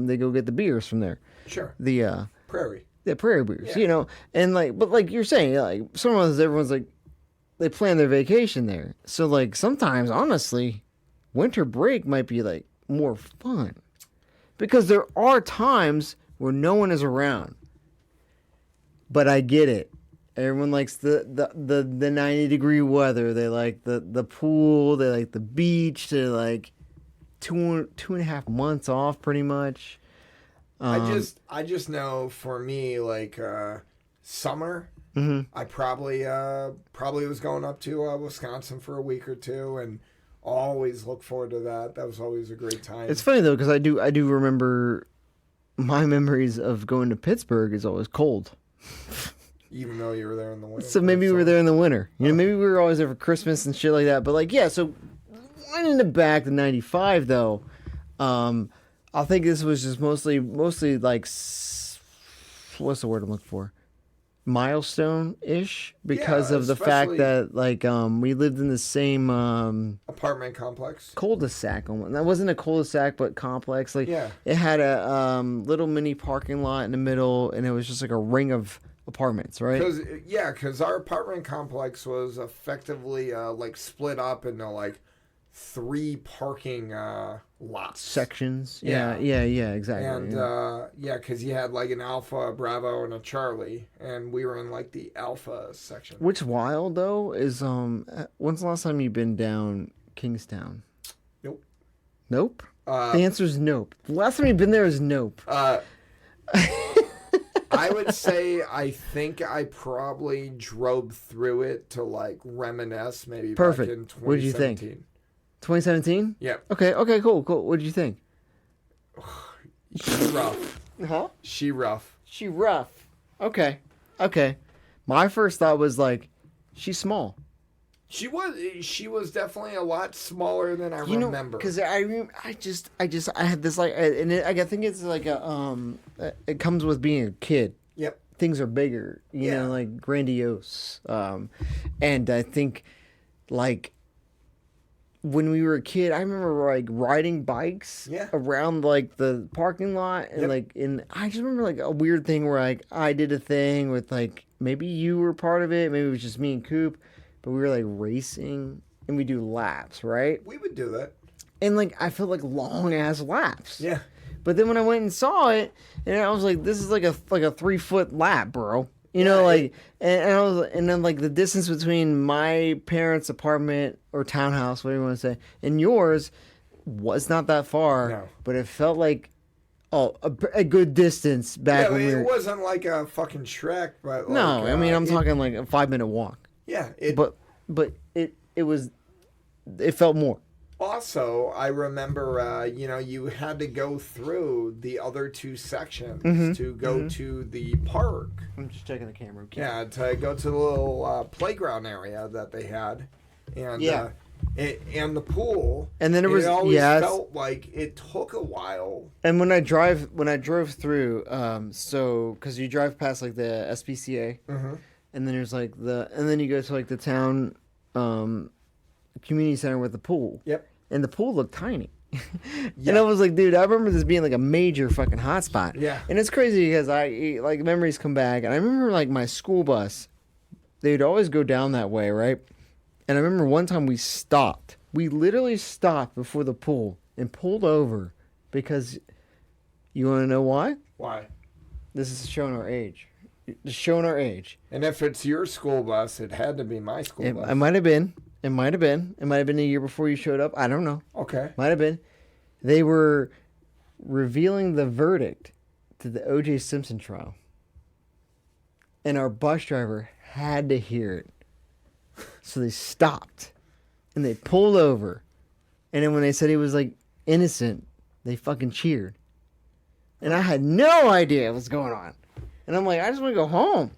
they go get the beers from there. Sure. The Prairie. prairie beers, Yeah. you know, and like, but like you're saying, like sometimes everyone's like, they plan their vacation there. So like sometimes, honestly, winter break might be like more fun because there are times where no one is around. But I get it. Everyone likes the 90-degree weather. They like the pool. They like the beach. They like 2.5 months off, pretty much. I just know for me, like summer, I probably was going up to Wisconsin for a week or two, and always look forward to that. That was always a great time. It's funny though because I do remember my memories of going to Pittsburgh is always cold. Even though you were there in the winter. So maybe we were there in the winter. You know, maybe we were always there for Christmas and shit like that. But like, yeah. So winding it back to '95 though, I think this was just mostly like what's the word I'm looking for? Milestone-ish because of the fact especially- that like we lived in the same apartment complex. cul-de-sac. That wasn't a cul-de-sac, but complex. Like Yeah. it had a little mini parking lot in the middle, and it was just like a ring of apartments, right? Because our apartment complex was effectively like split up into like 3 parking lots. Sections. Yeah. Yeah, exactly. And because you had like an Alpha, a Bravo, and a Charlie, and we were in like the Alpha section. What's wild though is when's the last time you've been down Kingstown? Nope. Nope. The answer is nope. The last time you've been there is nope. I would say I think I probably drove through it to like reminisce maybe Perfect. back in 2017. What did you think? 2017? Yep. Okay, cool. What did you think? She rough. Huh? She rough. She rough. Okay. My first thought was like, she's small. She was definitely a lot smaller than I remember. Because I had this like, and I think it's like it comes with being a kid. Yep. Things are bigger, you know, like grandiose. And I think like when we were a kid, I remember like riding bikes around like the parking lot, and I just remember like a weird thing where like I did a thing with like maybe you were part of it, maybe it was just me and Coop. But we were like racing and we do laps, right? We would do that. And like I felt like long ass laps. Yeah. But then when I went and saw it, and I was like, this is like a 3-foot lap, bro. You know, like and then like the distance between my parents' apartment or townhouse, whatever you want to say, and yours was not that far. No. But it felt like a good distance back when we were. It wasn't like a fucking Shrek, but like, No, I mean I'm talking like a 5-minute walk. Yeah, But it felt more. Also, I remember, you had to go through the other 2 sections to go to the park. I'm just checking the camera. Okay. Yeah, to go to the little playground area that they had, and and the pool. And then it always felt like it took a while. And when I drove through, so because you drive past like the SPCA, and then there's like and then you go to like the town community center with the pool. Yep. And the pool looked tiny. And I was like, dude, I remember this being like a major fucking hotspot. Yeah. And it's crazy because I like memories come back, and I remember like my school bus, they'd always go down that way, right? And I remember one time we stopped. We literally stopped before the pool and pulled over because you want to know why? Why? This is showing our age. Just showing our age. And if it's your school bus, it had to be my school bus. It might have been. It might have been a year before you showed up. I don't know. Okay. Might have been. They were revealing the verdict to the O.J. Simpson trial. And our bus driver had to hear it. So they stopped. And they pulled over. And then when they said he was like innocent, they fucking cheered. And I had no idea what was going on. And I'm like, I just want to go home.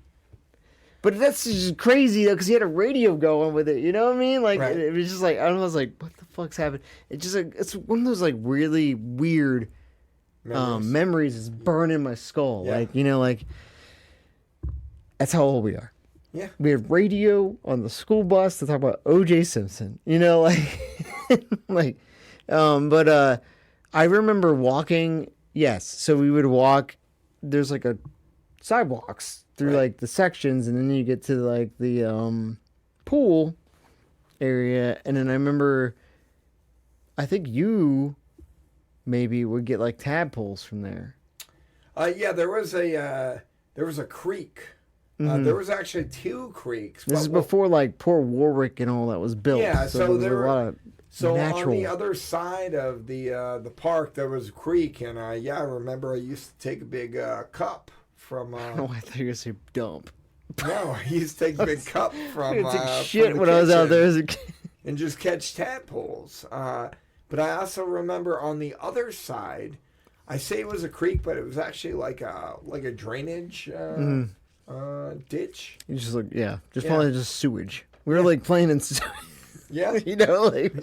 But that's just crazy though, because he had a radio going with it. You know what I mean? Like Right. it was just like I was like, what the fuck's happened? It's just like it's one of those like really weird memories is burning in my skull. Yeah. Like like that's how old we are. Yeah. We had radio on the school bus to talk about O.J. Simpson. Like, but I remember walking. Yes, so we would walk. There's like a sidewalks through like the sections, and then you get to like the pool area, and then I remember. I think you maybe would get like tadpoles from there. Yeah, there was a creek. There was actually 2 creeks. This is before like poor Warwick and all that was built. Yeah, so there was a lot of natural. On the other side of the park there was a creek, and I remember I used to take a big cup from. Oh, I thought you were gonna say dump. No, I used to take a big cup from. I took shit when I was out there as a kid. And just catch tadpoles. But I also remember on the other side, I say it was a creek, but it was actually like a drainage ditch. You just probably just sewage. We were like playing in sewage. Yeah. Like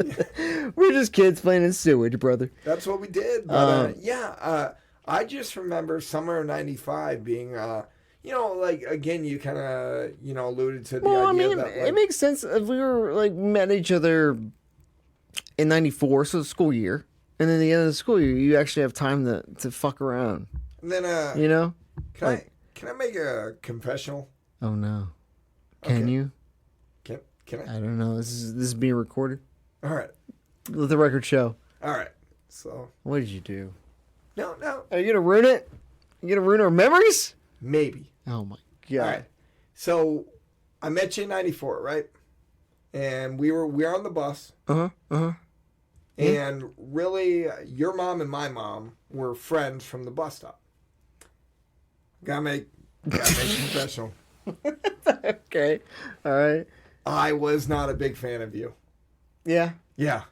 we're just kids playing in sewage, brother. That's what we did. But I just remember summer of '95 being like again you kind of alluded to the idea that it makes sense if we were like met each other in '94, so the school year, and then the end of the school year, you actually have time to fuck around. And then can I make a confessional? Oh no, can you? Can I? I don't know. This is being recorded. All right. Let the record show. All right. So what did you do? No. Are you gonna ruin it? You gonna ruin our memories? Maybe. Oh my god. All right. So I met you in '94, right? And we were on the bus. And really, your mom and my mom were friends from the bus stop. Gotta make confessional. Okay. All right. I was not a big fan of you. Yeah. Yeah.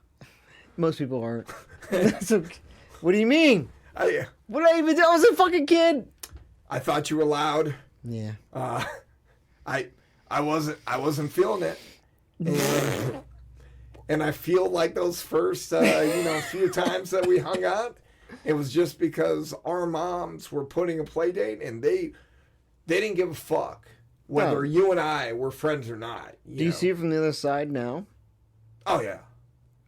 Most people aren't. What do you mean? What did I even do? I was a fucking kid. I thought you were loud. Yeah. I wasn't feeling it. And I feel like those first few times that we hung out, it was just because our moms were putting a play date and they didn't give a fuck whether you and I were friends or not. Do you see it from the other side now? Oh yeah.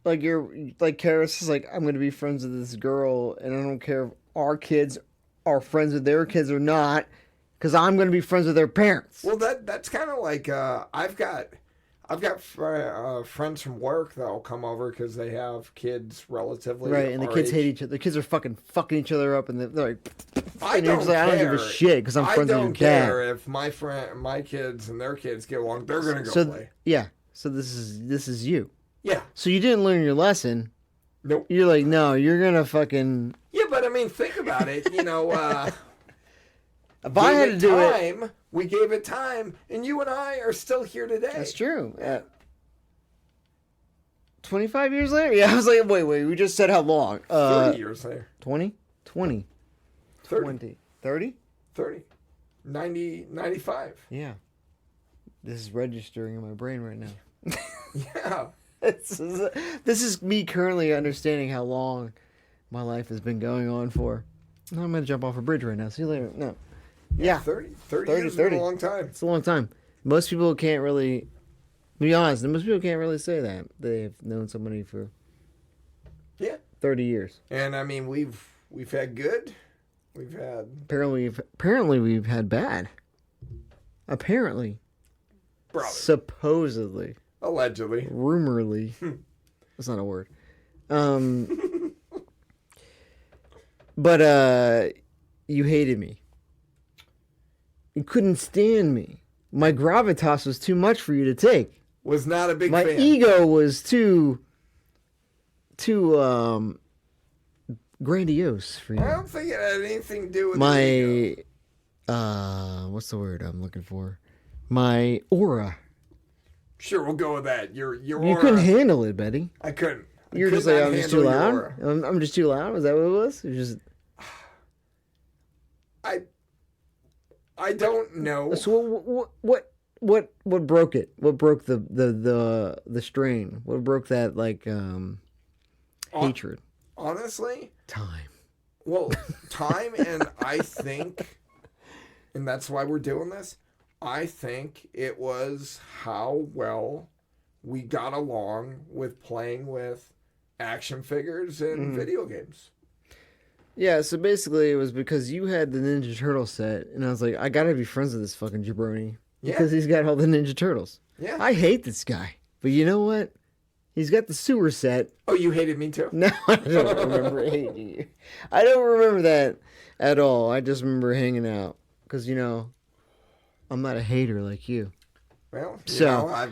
Like Karis is like, I'm gonna be friends with this girl, and I don't care if our kids are friends with their kids or not, because I'm gonna be friends with their parents. Well, that's kind of like I've got friends from work that'll come over because they have kids relatively right, and the kids age. hate each other. The kids are fucking each other up, and they're like, I don't care. I don't give a shit because I'm friends with your dad. I don't care if my kids and their kids get along. They're gonna go play. Yeah. So this is you. Yeah. So you didn't learn your lesson. Nope. You're like, no, you're gonna fucking. Yeah, but I mean, think about it. If I had to do it, we gave it time, and you and I are still here today. That's true. 25 years later? Yeah, I was like, wait, we just said how long? 30 years later. 20? 20. 30. 20. 30? 30. 90, 95. Yeah. This is registering in my brain right now. Yeah. This is me currently understanding how long my life has been going on for. No, I'm going to jump off a bridge right now. See you later. No. Yeah. 30 years is a long time. It's a long time. Most people can't really, to be honest, most people can't really say that. They've known somebody for 30 years. And I mean, we've had good. We've had... Apparently we've had bad. Apparently. Probably. Supposedly. Allegedly. Rumorly. That's not a word. But you hated me. You couldn't stand me. My gravitas was too much for you to take. Was not a big fan. My ego was too grandiose for you. I don't think it had anything to do with my the ego. What's the word I'm looking for? My aura. Sure, we'll go with that. Your You aura. couldn't handle it, Betty. I couldn't. You're just like, I'm just too loud. I'm just too loud. Is that what it was? It was just. I don't know. So what broke it? What broke the strain? What broke that hatred? Honestly, Time. well, time, and I think, and that's why we're doing this. I think it was how well we got along with playing with action figures and video games. Yeah, so basically it was because you had the Ninja Turtle set, and I was like, I gotta be friends with this fucking jabroni. Because he's got all the Ninja Turtles. Yeah. I hate this guy. But you know what? He's got the sewer set. Oh, you hated me too? No, I don't remember hating you. I don't remember that at all. I just remember hanging out. Because, I'm not a hater like you. Well, I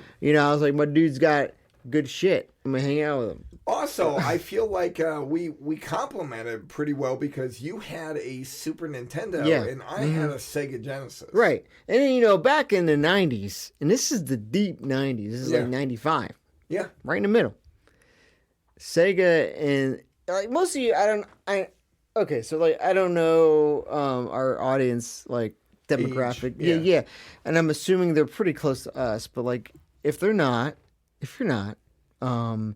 was like, my dude's got good shit. I'm going to hang out with him. Also, I feel like we complimented pretty well because you had a Super Nintendo and I had a Sega Genesis. Right. And then, back in the 90s, and this is the deep 90s. This is like 95. Yeah. Right in the middle. Sega and like most of you, I don't know our audience demographic. Age, yeah. And I'm assuming they're pretty close to us, but if you're not, I'm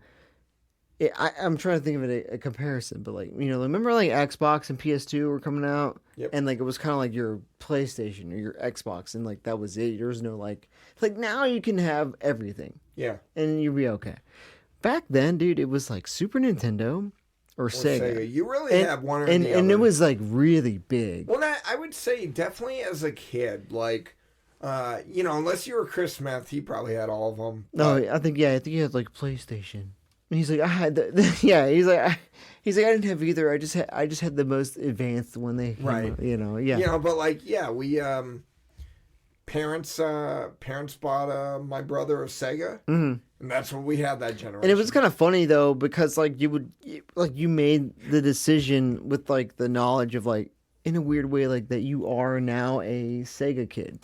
trying to think of a comparison, but remember Xbox and PS2 were coming out, and it was kind of like your PlayStation or your Xbox, and that was it. There's no now you can have everything, and you'll be okay. Back then, dude, it was Super Nintendo or Sega. You really have one or the other. And it was really big. Well, I would say definitely as a kid, unless you were Chris Smith, he probably had all of them. No, I think he had PlayStation. And he's like, I had he's like, I didn't have either. I just had the most advanced when they came out, but we parents bought my brother a Sega, and that's what we had that generation. And it was kind of funny though because you made the decision with the knowledge of in a weird way that you are now a Sega kid.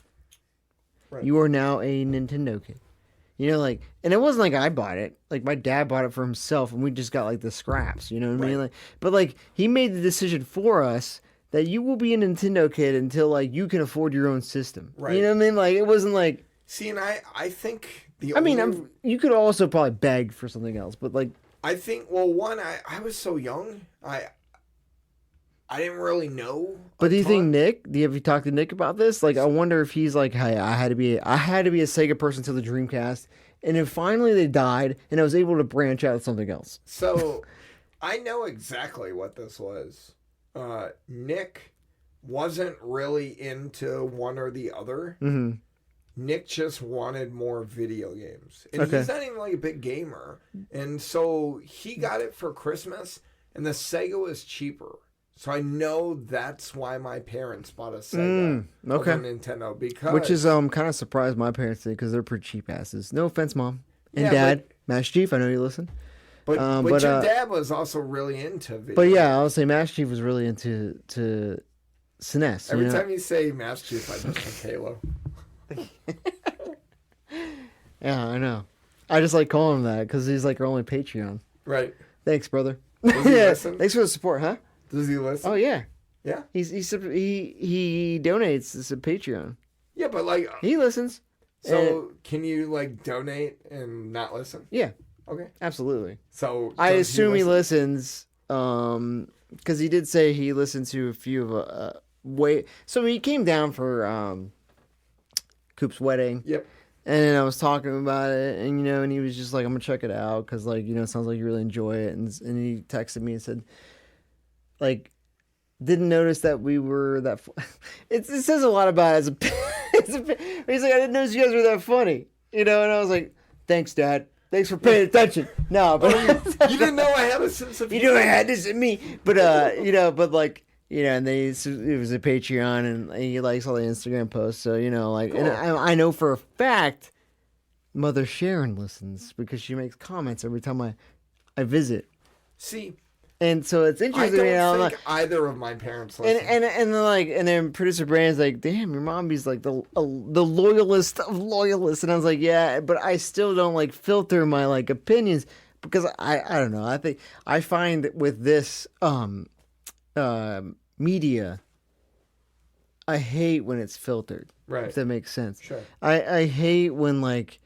Right. You are now a Nintendo kid. And it wasn't I bought it. My dad bought it for himself, and we just got the scraps. You know what I mean? But he made the decision for us that you will be a Nintendo kid until you can afford your own system. Right. You know what I mean? It wasn't See, and I think you could also probably beg for something else, but I think I was so young. I didn't really know. But do you think Nick? Have you talked to Nick about this? I wonder if he's hey, I had to be a Sega person till the Dreamcast, and then finally they died, and I was able to branch out something else. So, I know exactly what this was. Nick wasn't really into one or the other. Mm-hmm. Nick just wanted more video games, and he's not even a big gamer, and so he got it for Christmas, and the Sega was cheaper. So I know that's why my parents bought a Sega over Nintendo which is kind of surprised my parents did because they're pretty cheap asses. No offense, Mom and Dad, Master Chief. I know you listen. But your dad was also really into video. But yeah, I'll say Master Chief was really into SNES. Every time you say Master Chief, I just think Halo. Yeah, I know. I just calling him that because he's our only Patreon. Right. Thanks, brother. Thanks for the support, huh? Does he listen? Oh yeah. Yeah. He donates to Patreon. Yeah, but he listens. So can you donate and not listen? Yeah. Okay. Absolutely. So I assume he listens because he did say he listened to a few of so he came down for Coop's wedding. Yep. And I was talking about it, and and he was just I'm gonna check it out because it sounds like you really enjoy it, and he texted me and said didn't notice that we were that. It says a lot about it he's like, I didn't notice you guys were that funny, and I was like, thanks, Dad. Thanks for paying attention. No, but you didn't know I had a sense of humor. You knew I had this in me, but and then it was a Patreon, and he likes all the Instagram posts. So cool. And I know for a fact, Mother Sharon listens because she makes comments every time I visit. See. And so it's interesting. I don't think either of my parents listen. And then producer Brandon's like, "Damn, your mommy's the loyalist of loyalists." And I was like, "Yeah," but I still don't filter my opinions because I don't know. I think I find with this media, I hate when it's filtered. Right. If that makes sense. Sure. I hate when like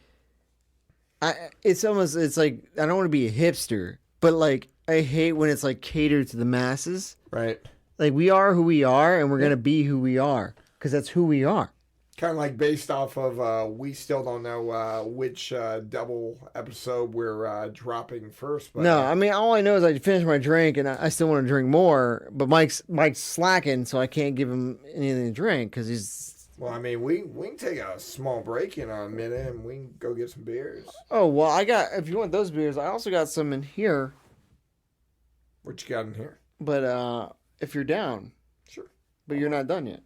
it's like I don't want to be a hipster, but like I hate when it's like catered to the masses. Right. Like we are who we are, and we're gonna be who we are because that's who we are. Kind of like based off of we still don't know which double episode we're dropping first. But, No, I mean all I know is I finished my drink and I still want to drink more, but Mike's slacking, so I can't give him anything to drink because he's. Well, I mean, we can take a small break in a minute and we can go get some beers. Oh well, if you want those beers, I also got some in here. What you got in here? But if you're down, Sure. But you're not done yet.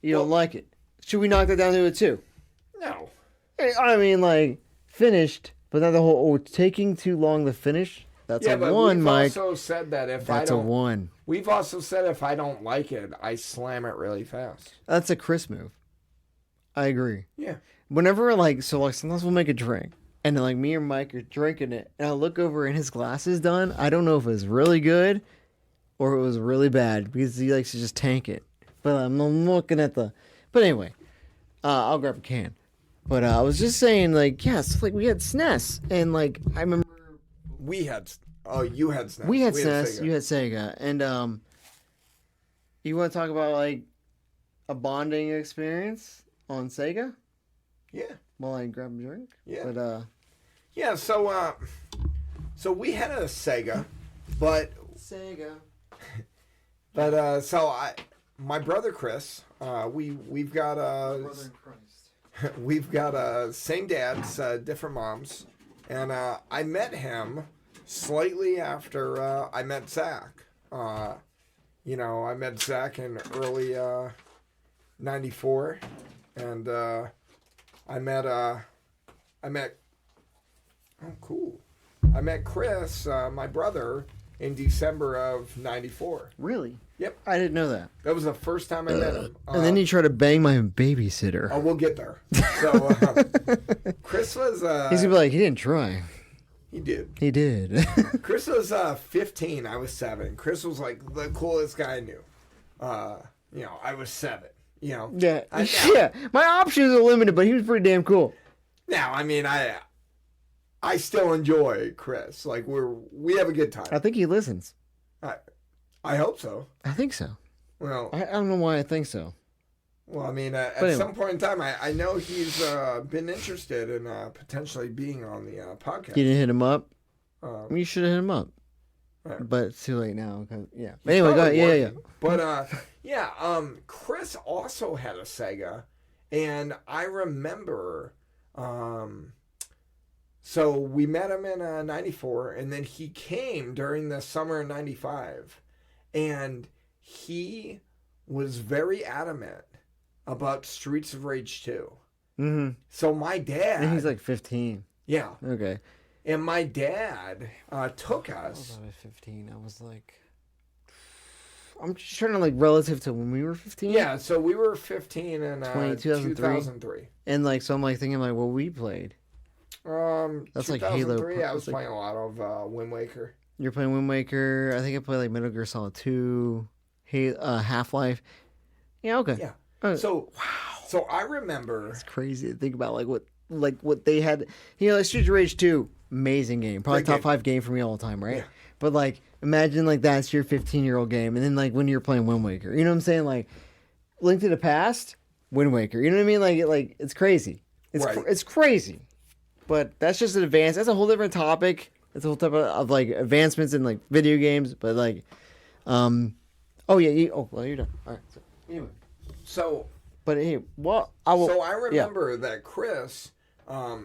You don't like it. Should we knock that down to a 2? No. I mean, like, finished, but not the whole, taking too long to finish. That's a 1, Mike. We've also said that if That's I don't... a 1. We've also said if I don't like it, I slam it really fast. That's a Chris move. I agree. Yeah. Whenever, like, sometimes we'll make a drink, and then, like, me and Mike are drinking it, and I look over and his glass is done. I don't know if it was really good or it was really bad because he likes to just tank it. But I'm looking at the... But anyway, I'll grab a can. But I was just saying, like, yes, like, we had SNES. And, like, I remember... We had... Oh, you had SNES. We had SNES. You had Sega. And, you want to talk about, like, a bonding experience on Sega? Yeah. While I grab a drink? Yeah. But, yeah, so we had a Sega, but... Sega. But, my brother Chris, we've got Brother in Christ. we've got same dads, different moms, and I met him slightly after I met Zach. I met Zach in early '94, and I met Chris, my brother, in December of '94. Really? Yep. I didn't know that. That was the first time I met him. And then you try to bang my babysitter. Oh, we'll get there. So, Chris was... He's going to be like, he didn't try. He did. He did. Chris was 15. I was 7. Chris was like the coolest guy I knew. I was 7. Yeah. Yeah. My options are limited, but he was pretty damn cool. Now, I mean, I still enjoy Chris. Like, we have a good time. I think he listens. I hope so. I think so. Well, I don't know why I think so. Well, I mean, at some point in time, I know he's been interested in potentially being on the podcast. You didn't hit him up? You should have hit him up. Right. But it's too late now. Yeah. But anyway, go ahead. Yeah. But, Chris also had a Sega. And I remember... So we met him in '94, and then he came during the summer of '95, and he was very adamant about Streets of Rage 2. Mm-hmm. So my dad... And he's like 15. Yeah. Okay. And my dad took us... I was 15. I was like... I'm just trying to like relative to when we were 15. Yeah, so we were 15 in 2003. And like, so I'm like thinking like, well, we played. That's like Halo. I was playing a lot of Wind Waker. You're playing Wind Waker. I think I played like Metal Gear Solid 2, Half-Life. Yeah, okay. Yeah. So I remember. It's crazy to think about what they had. Like Streets of Rage 2, amazing game. Probably top 5 game for me all the time, right? Yeah. But like, imagine like that's your 15-year-old game, and then like when you're playing Wind Waker, you know what I'm saying? Like, Link to the Past, Wind Waker. You know what I mean? Like it's crazy. It's crazy. But that's just an advance. That's a whole different topic. It's a whole type of like advancements in like video games. But like, oh yeah. Well, you're done. All right. So, anyway. But hey, well, So I remember that Chris. I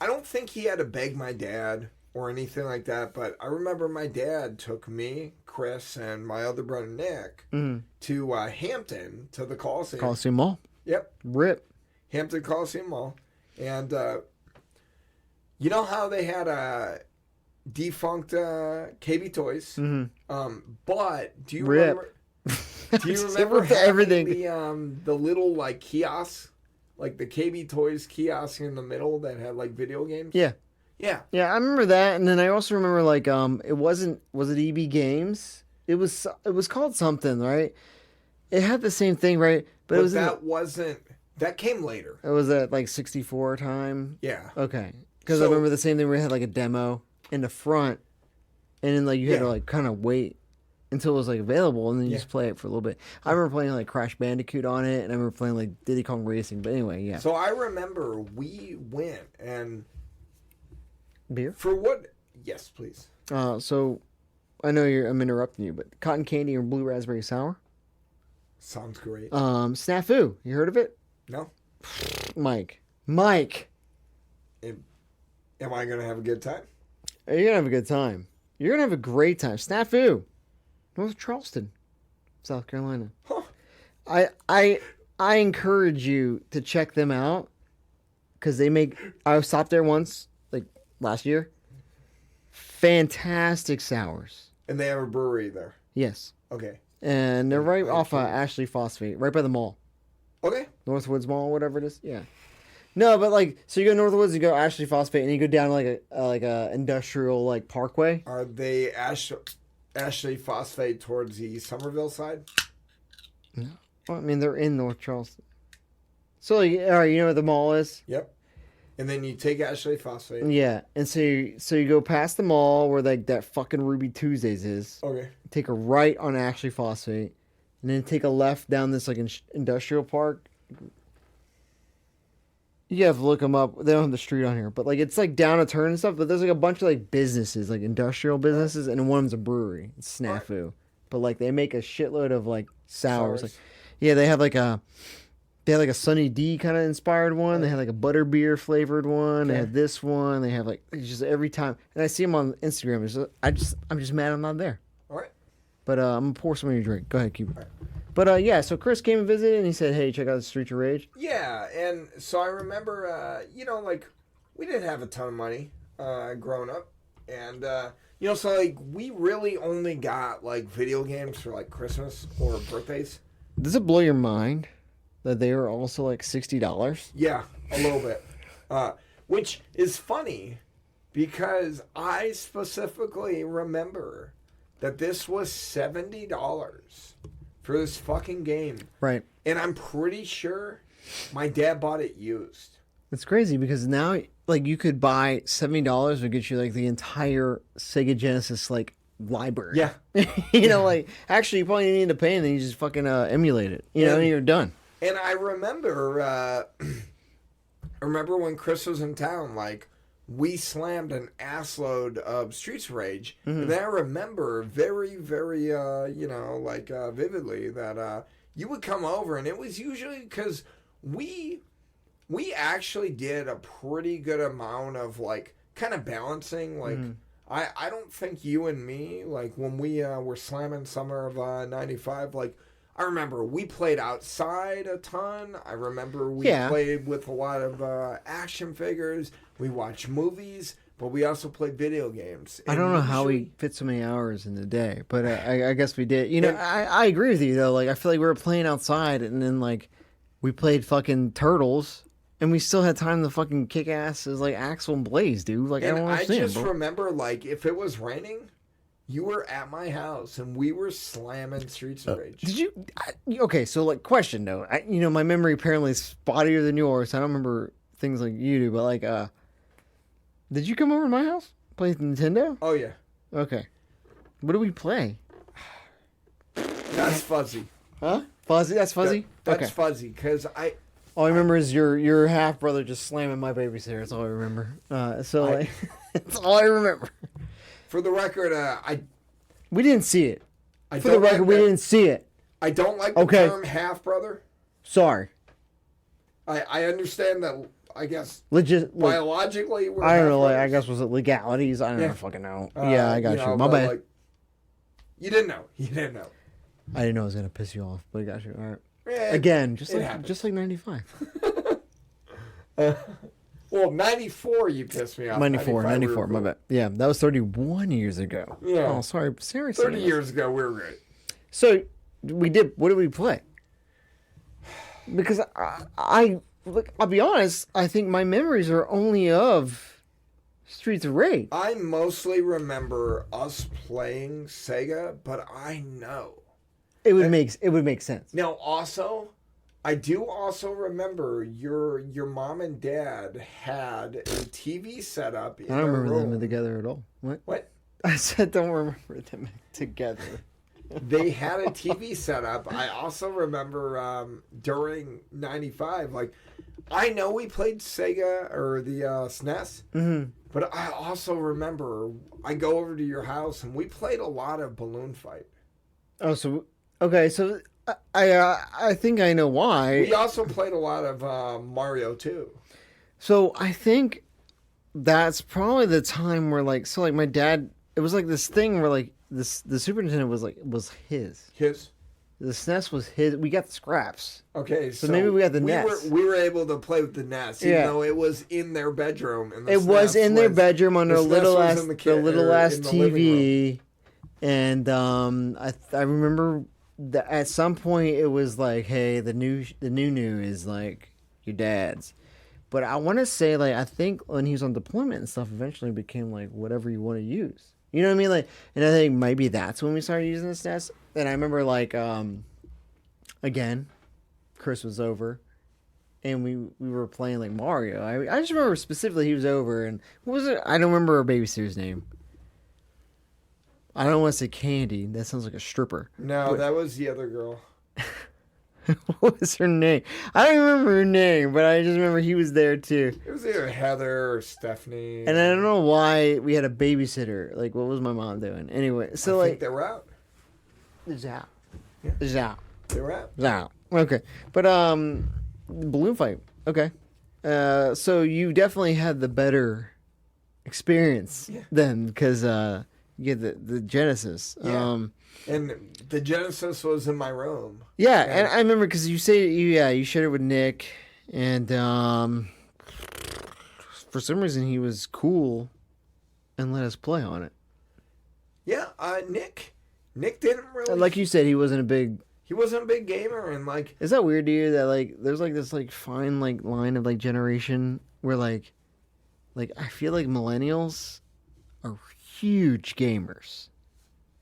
don't think he had to beg my dad or anything like that. But I remember my dad took me, Chris, and my other brother Nick to Hampton to the Coliseum. Coliseum Mall. Yep. RIP. Hampton Coliseum Mall, and. You know how they had a defunct KB Toys? Mm-hmm. But do you remember? Do you remember everything? The little like kiosks, like the KB Toys kiosk in the middle that had like video games? Yeah. I remember that, and then I also remember like was it EB Games? It was called something, right? It had the same thing, right? But it was that came later. it was at like 64 time. Yeah. Okay. Because I remember the same thing where we had like a demo in the front, and then like you had to like kind of wait until it was like available, and then you just play it for a little bit. I remember playing like Crash Bandicoot on it, and I remember playing like Diddy Kong Racing. But anyway, yeah. So I remember we went and beer for what? Yes, please. So I know I'm interrupting you, but cotton candy or blue raspberry sour. Sounds great. Snafu. You heard of it? No. Mike. Am I gonna have a good time? You're gonna have a good time. You're gonna have a great time. Snafu. North Charleston, South Carolina. Huh. I encourage you to check them out because I stopped there once, like last year. Fantastic sours. And they have a brewery there. Yes. Okay. And they're right off Ashley Phosphate, right by the mall. Okay. Northwoods Mall, whatever it is. Yeah. No, but like, so you go Northwoods, you go Ashley Phosphate, and you go down like a industrial like parkway. Are they Ashley Phosphate towards the Somerville side? No. Well, I mean, they're in North Charleston. So, like, all right, you know what the mall is? Yep. And then you take Ashley Phosphate. Yeah, and so you go past the mall where like that fucking Ruby Tuesdays is. Okay. Take a right on Ashley Phosphate, and then take a left down this like industrial park. You have to look them up. They don't have the street on here, but like it's like down a turn and stuff. But there's like a bunch of like businesses, like industrial businesses, and one of them's a brewery. It's Snafu, but like they make a shitload of like sours. Like, yeah, they have like a Sunny D kind of inspired one. They have like a butterbeer flavored one. They have this one. They have like it's just every time, and I see them on Instagram. I'm just mad I'm not there. All right. But I'm gonna pour some of your drink. Go ahead, keep it. Right. But yeah, so Chris came and visited, and he said, "Hey, check out the Streets of Rage." Yeah, and so I remember, like we didn't have a ton of money growing up, and so like we really only got like video games for like Christmas or birthdays. Does it blow your mind that they were also like $60? Yeah, a little bit, which is funny because I specifically remember that this was $70 for this fucking game. Right. And I'm pretty sure my dad bought it used. It's crazy because now like you could buy $70 would get you like the entire Sega Genesis like library. Yeah. Like actually you probably need to pay and then you just fucking emulate it. And you're done. And I remember when Chris was in town, like we slammed an assload of Streets of Rage. Mm-hmm. And then I remember very, very, vividly that you would come over, and it was usually because we actually did a pretty good amount of, like, kind of balancing. Like, I don't think you and me, like, when we were slamming summer of 95, like, I remember we played outside a ton. I remember we played with a lot of action figures. We watched movies, but we also played video games. I don't know how we fit so many hours in the day, but I guess we did. I agree with you, though. Like, I feel like we were playing outside, and then, like, we played fucking Turtles, and we still had time to fucking kick ass as, like, Axel and Blaze, dude. Like, I don't understand, I just remember, like, if it was raining, you were at my house, and we were slamming Streets of Rage. Did you? Okay, so, like, question, though. My memory apparently is spottier than yours. I don't remember things like you do, but, like, did you come over to my house? Play Nintendo? Oh, yeah. Okay. What do we play? That's fuzzy. Huh? Fuzzy? That's fuzzy? That's fuzzy, because all I remember is your half-brother just slamming my babysitter. That's all I remember. That's all I remember. For the record, we didn't see it. We didn't see it. I don't like the term half-brother. Sorry. I understand that, I guess, biologically, we're I don't know, I guess, was it legalities? I don't fucking know. I got you. My bad. Like, you didn't know. I didn't know it was going to piss you off, but I got you. All right. Yeah, again, just like 95. Well, 94 you pissed me off. 94, my bad. Yeah, that was 31 years ago. Yeah. Oh, sorry. Seriously. 30 years ago, we were great. So, what did we play? Because I'll be honest, I think my memories are only of Streets of Rage. I mostly remember us playing Sega, but I know it would make sense. Now, also, I do also remember your mom and dad had a TV set up in I don't their remember room. them together at all. What? I said don't remember them together. They had a TV set up. I also remember during '95, like, I know we played Sega or the SNES, but I also remember I go over to your house and we played a lot of Balloon Fight. Oh, so okay, so I think I know why. We also played a lot of Mario too. So I think that's probably the time where like my dad, it was like this thing where like the Super Nintendo was his. The SNES was his. We got the scraps. Okay, so maybe we got the NES. We were able to play with the NES, even though it was in their bedroom. And it was in their bedroom on the little ass in TV, and I remember that at some point it was like, hey, the new is like your dad's. But I want to say, like, I think when he was on deployment and stuff, eventually it became like whatever you want to use. You know what I mean? Like, and I think maybe that's when we started using the SNES. And I remember, like, again, Chris was over, and we were playing like Mario. I just remember specifically he was over, and what was it? I don't remember our babysitter's name. I don't want to say Candy. That sounds like a stripper. No, that was the other girl. What was her name? I don't remember her name, but I just remember he was there too. It was either Heather or Stephanie. And I don't know why we had a babysitter. Like, what was my mom doing? Anyway, so I think they were out. Zao. Yeah. Zao. They were out. Zao. Okay. But, Balloon Fight. Okay. So you definitely had the better experience then, because, you get the Genesis. Yeah. And the Genesis was in my room. Yeah, and I remember because you shared it with Nick, and for some reason he was cool and let us play on it. Yeah, Nick didn't really, like you said, he wasn't a big gamer, and like, is that weird to you that like there's like this like fine like line of like generation where like I feel like millennials are huge gamers.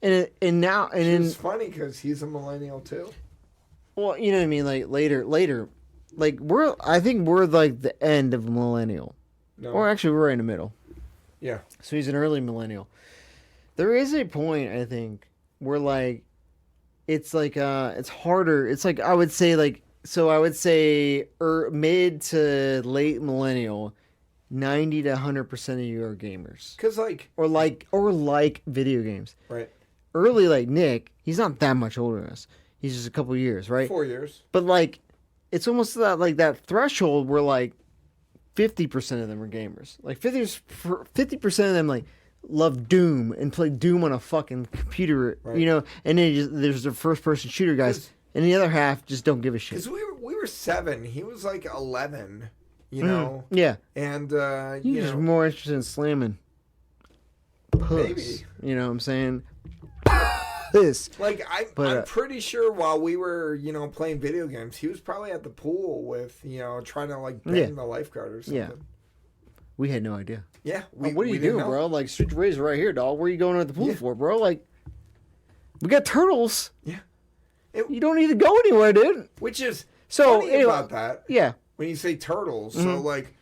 And now it's funny because he's a millennial too. Well, you know what I mean. Like later, like I think we're like the end of millennial, or actually we're right in the middle. Yeah. So he's an early millennial. There is a point I think where like it's like it's harder. It's like I would say mid to late millennial. 90 to 100% of you are gamers. Cause like video games. Right. Early, like Nick, he's not that much older than us. He's just a couple years, right? 4 years. But like, it's almost that threshold where like 50% of them are gamers. Like 50% of them like love Doom and play Doom on a fucking computer, right. You know. And then there's the first person shooter guys, and the other half just don't give a shit. Because we were 7, he was like 11. You know, yeah, and you're just more interested in slamming puss. Maybe. You know what I'm saying? This like I'm pretty sure while we were playing video games, he was probably at the pool with trying to like bang the lifeguard or something. Yeah. We had no idea. Yeah, what are you doing, bro? Like, Street Razor right here, dog. Where are you going at the pool for, bro? Like, we got turtles. Yeah, you don't need to go anywhere, dude. Which is funny about that. Yeah. When you say turtles, so like,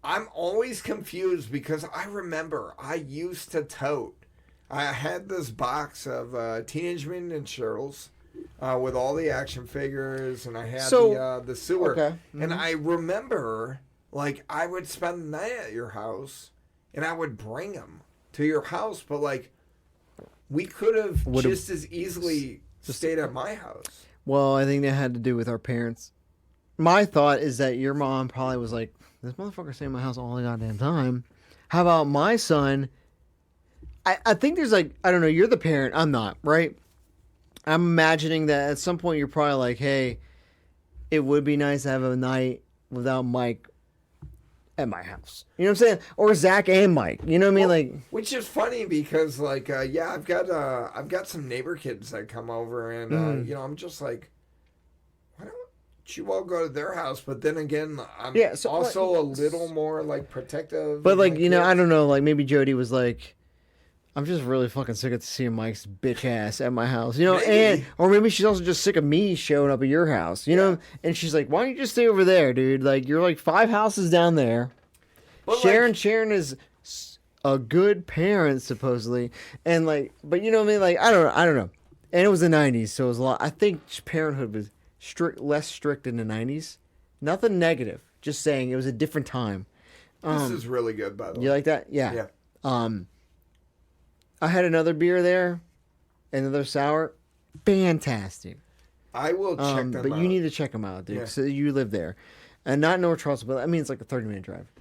I'm always confused because I remember I used to tote. I had this box of Teenage Mutant Ninja Turtles with all the action figures, and I had the sewer. Okay. And I remember, like, I would spend the night at your house, and I would bring them to your house, but like, we could have just as easily stayed at my house. Well, I think that had to do with our parents. My thought is that your mom probably was like, this motherfucker staying in my house all the goddamn time. How about my son? I think there's like, I don't know, you're the parent. I'm not, right? I'm imagining that at some point you're probably like, hey, it would be nice to have a night without Mike at my house. You know what I'm saying? Or Zach and Mike. You know what I mean? Like, which is funny because like, I've got some neighbor kids that come over, and I'm just like, why don't you all go to their house? But then again, I'm also a little more like protective. But like, I don't know, like maybe Jody was like, I'm just really fucking sick of seeing Mike's bitch ass at my house, you know, Maybe. or maybe she's also just sick of me showing up at your house, you know, and she's like, why don't you just stay over there, dude? Like, you're like 5 houses down there. But Sharon is a good parent, supposedly, and like, but you know what I mean? Like, I don't know. And it was the 90s, so it was a lot. I think parenthood was less strict in the 90s. Nothing negative, just saying it was a different time. This is really good, by the way. You like that? Yeah. Yeah. I had another beer there, another sour. Fantastic. I will check them out. But you need to check them out, dude. Yeah. So you live there. And not North Charleston, but I mean, it's like a 30-minute drive.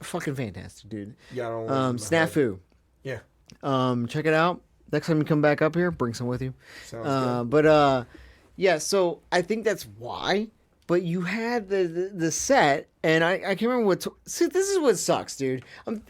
Fucking fantastic, dude. Yeah, I don't want Snafu. Yeah. Check it out. Next time you come back up here, bring some with you. Sounds good. But yeah, so I think that's why. But you had the set, and I can't remember what. See, this is what sucks, dude. I'm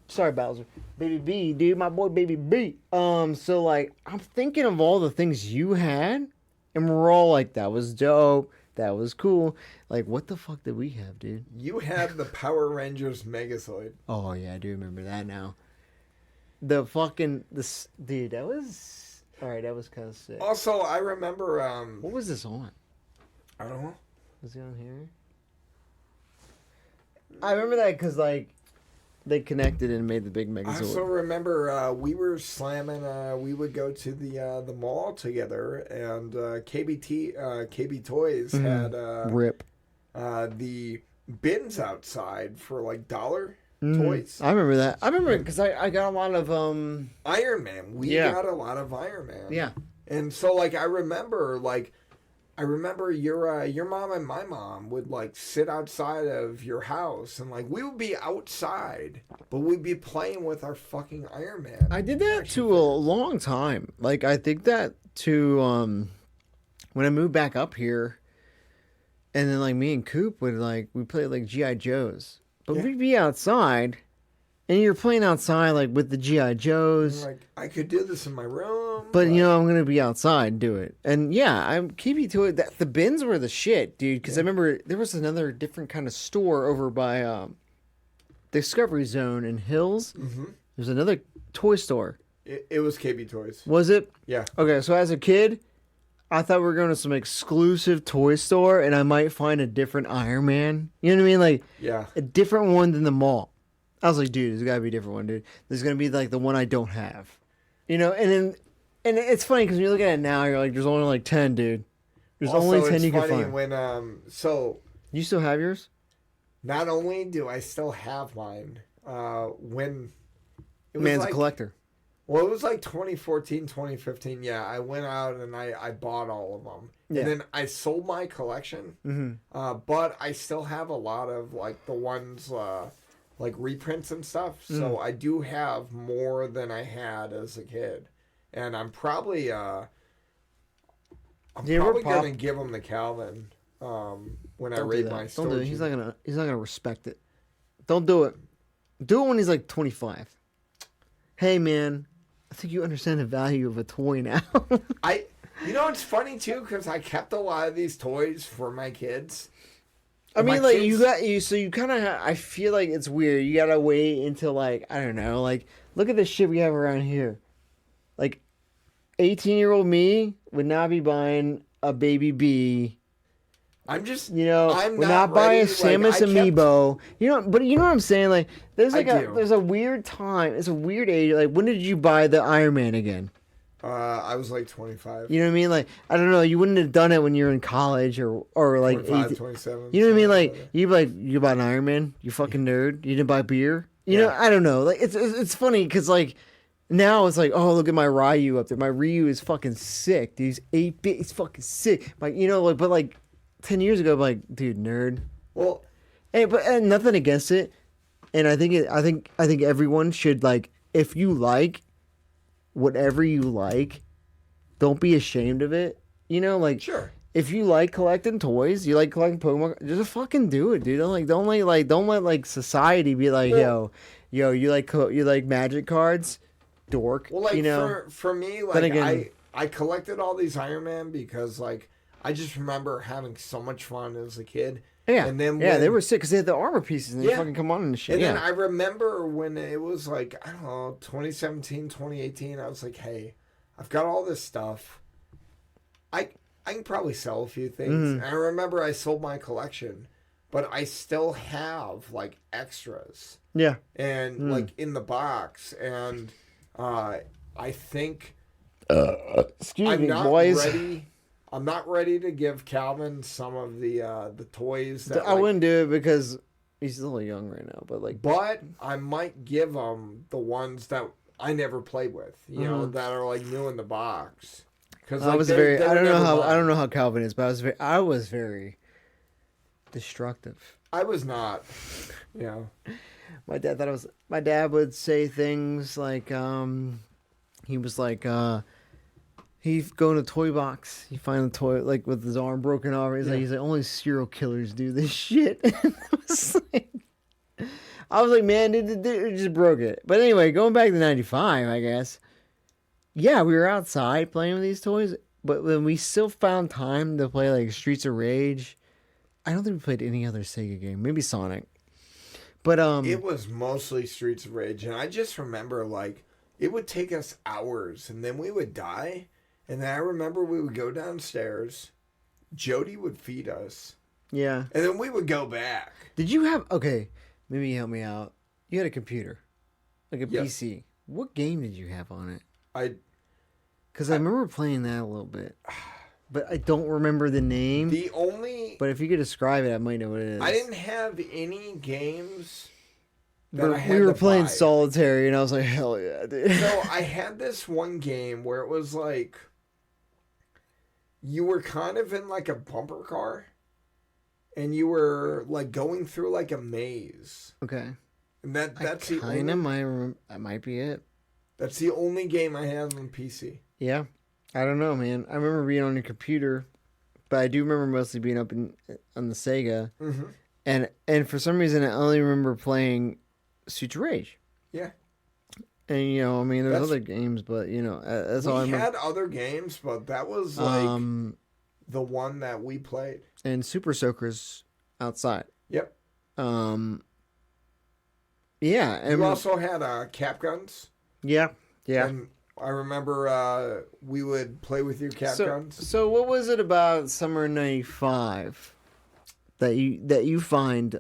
sorry, Bowser. Baby B, dude, my boy, Baby B. So like, I'm thinking of all the things you had, and we're all like, that was dope. That was cool. Like, what the fuck did we have, dude? You had the Power Rangers Megazord. Oh yeah, I do remember that now. The fucking dude, that was all right. That was kind of sick. Also, I remember. What was this on? I don't know. Was he on here? I remember that because like they connected and made the big I Megazord. also remember we were slamming. We would go to the mall together, and KB Toys had Rip. the bins outside for like $1 toys. I remember that. I remember it because I got a lot of Iron Man. We got a lot of Iron Man. Yeah. And so like I remember your mom and my mom would like sit outside of your house, and like we would be outside, but we'd be playing with our fucking Iron Man. I did that to a long time. Like I think that to when I moved back up here, and then like me and Coop would like we played like GI Joes, but we'd be outside. And you're playing outside, like, with the G.I. Joes. Like, I could do this in my room. But, you know, I'm going to be outside and do it. And, yeah, I'm keeping to it. The bins were the shit, dude. Because I remember there was another different kind of store over by Discovery Zone in Hills. Mm-hmm. There's another toy store. It was KB Toys. Was it? Yeah. Okay, so as a kid, I thought we were going to some exclusive toy store, and I might find a different Iron Man. You know what I mean? Like, a different one than the mall. I was like, dude, there's got to be a different one, dude. There's going to be, like, the one I don't have. You know, and it's funny because when you look at it now, you're like, there's only, like, 10, dude. There's also, only 10 you can find. When, You still have yours? Not only do I still have mine, when... It was Man's like, a collector. Well, it was like 2014, 2015. Yeah, I went out and I bought all of them. Yeah. And then I sold my collection. Mm-hmm. But I still have a lot of, like, the ones... like reprints and stuff. So I do have more than I had as a kid. And I'm probably gonna give them to Calvin when I raid my storage. Don't do it. He's not gonna respect it. Don't do it. Do it when he's like 25. Hey man, I think you understand the value of a toy now. You know it's funny too, because I kept a lot of these toys for my kids. I mean, like, so you kind of, I feel like it's weird. You gotta wait until, like, I don't know, like, look at the shit we have around here. Like, 18-year-old me would not be buying a Baby B. I'm just, we're not buying a Samus Amiibo. But you know what I'm saying? Like, there's there's a weird time. It's a weird age. Like, when did you buy the Iron Man again? I was like 25. You know what I mean? Like, I don't know. You wouldn't have done it when you were in college or like 25, 27. You know what I mean? Like, you bought an Iron Man? You fucking nerd. You didn't buy beer? You know, I don't know. Like, it's funny because, like, now it's like, oh, look at my Ryu up there. My Ryu is fucking sick. Dude, he's 8-bit. He's fucking sick. Like, you know, like, but like 10 years ago, I'm like, dude, nerd. Well, but nothing against it. And I think everyone should, like, if you like whatever you like, don't be ashamed of it. You know, like, sure. If you like collecting toys, you like collecting Pokemon, just fucking do it, dude. Don't let society be like, yo, you like Magic cards, dork. Well, like, you know? for me, like, again, I collected all these Iron Man because, like, I just remember having so much fun as a kid. Yeah, And then they were sick because they had the armor pieces and they fucking come on and shit. And then I remember when it was like, I don't know, 2017, 2018, I was like, hey, I've got all this stuff. I can probably sell a few things. And I remember I sold my collection, but I still have like extras. Yeah. And like in the box. And I think excuse me, boys. I'm not ready to give Calvin some of the toys that I wouldn't do it because he's a little young right now, but I might give him the ones that I never played with, you know, that are like new in the box. Because I was I don't know how Calvin is, but I was very destructive. I was not, you know. My dad would say things like he was like he'd go in a toy box. He find a toy like with his arm broken off. He's like only serial killers do this shit. I was like, man, it just broke it. But anyway, going back to 95, I guess. Yeah, we were outside playing with these toys, but when we still found time to play like Streets of Rage, I don't think we played any other Sega game. Maybe Sonic. But it was mostly Streets of Rage, and I just remember like it would take us hours, and then we would die. And then I remember we would go downstairs. Jody would feed us. Yeah. And then we would go back. Did you have... Okay, maybe help me out. You had a computer. Like a PC. What game did you have on it? Because I remember playing that a little bit. But I don't remember the name. But if you could describe it, I might know what it is. I didn't have any games... We were playing solitary, and I was like, hell yeah, dude. So I had this one game where it was like... You were kind of in like a bumper car, and you were like going through like a maze. Okay. And that's the only... That might be it. That's the only game I had on PC. Yeah. I don't know, man. I remember being on your computer, but I do remember mostly being up on the Sega. Mm-hmm. And for some reason, I only remember playing Streets of Rage. Yeah. And, you know, I mean, there's other games, but, you know, that's all I remember. We had other games, but that was, like, the one that we played. And Super Soakers outside. Yep. Yeah. And you also had cap guns. Yeah. Yeah. And I remember we would play with your cap guns. So what was it about summer 95 that you find...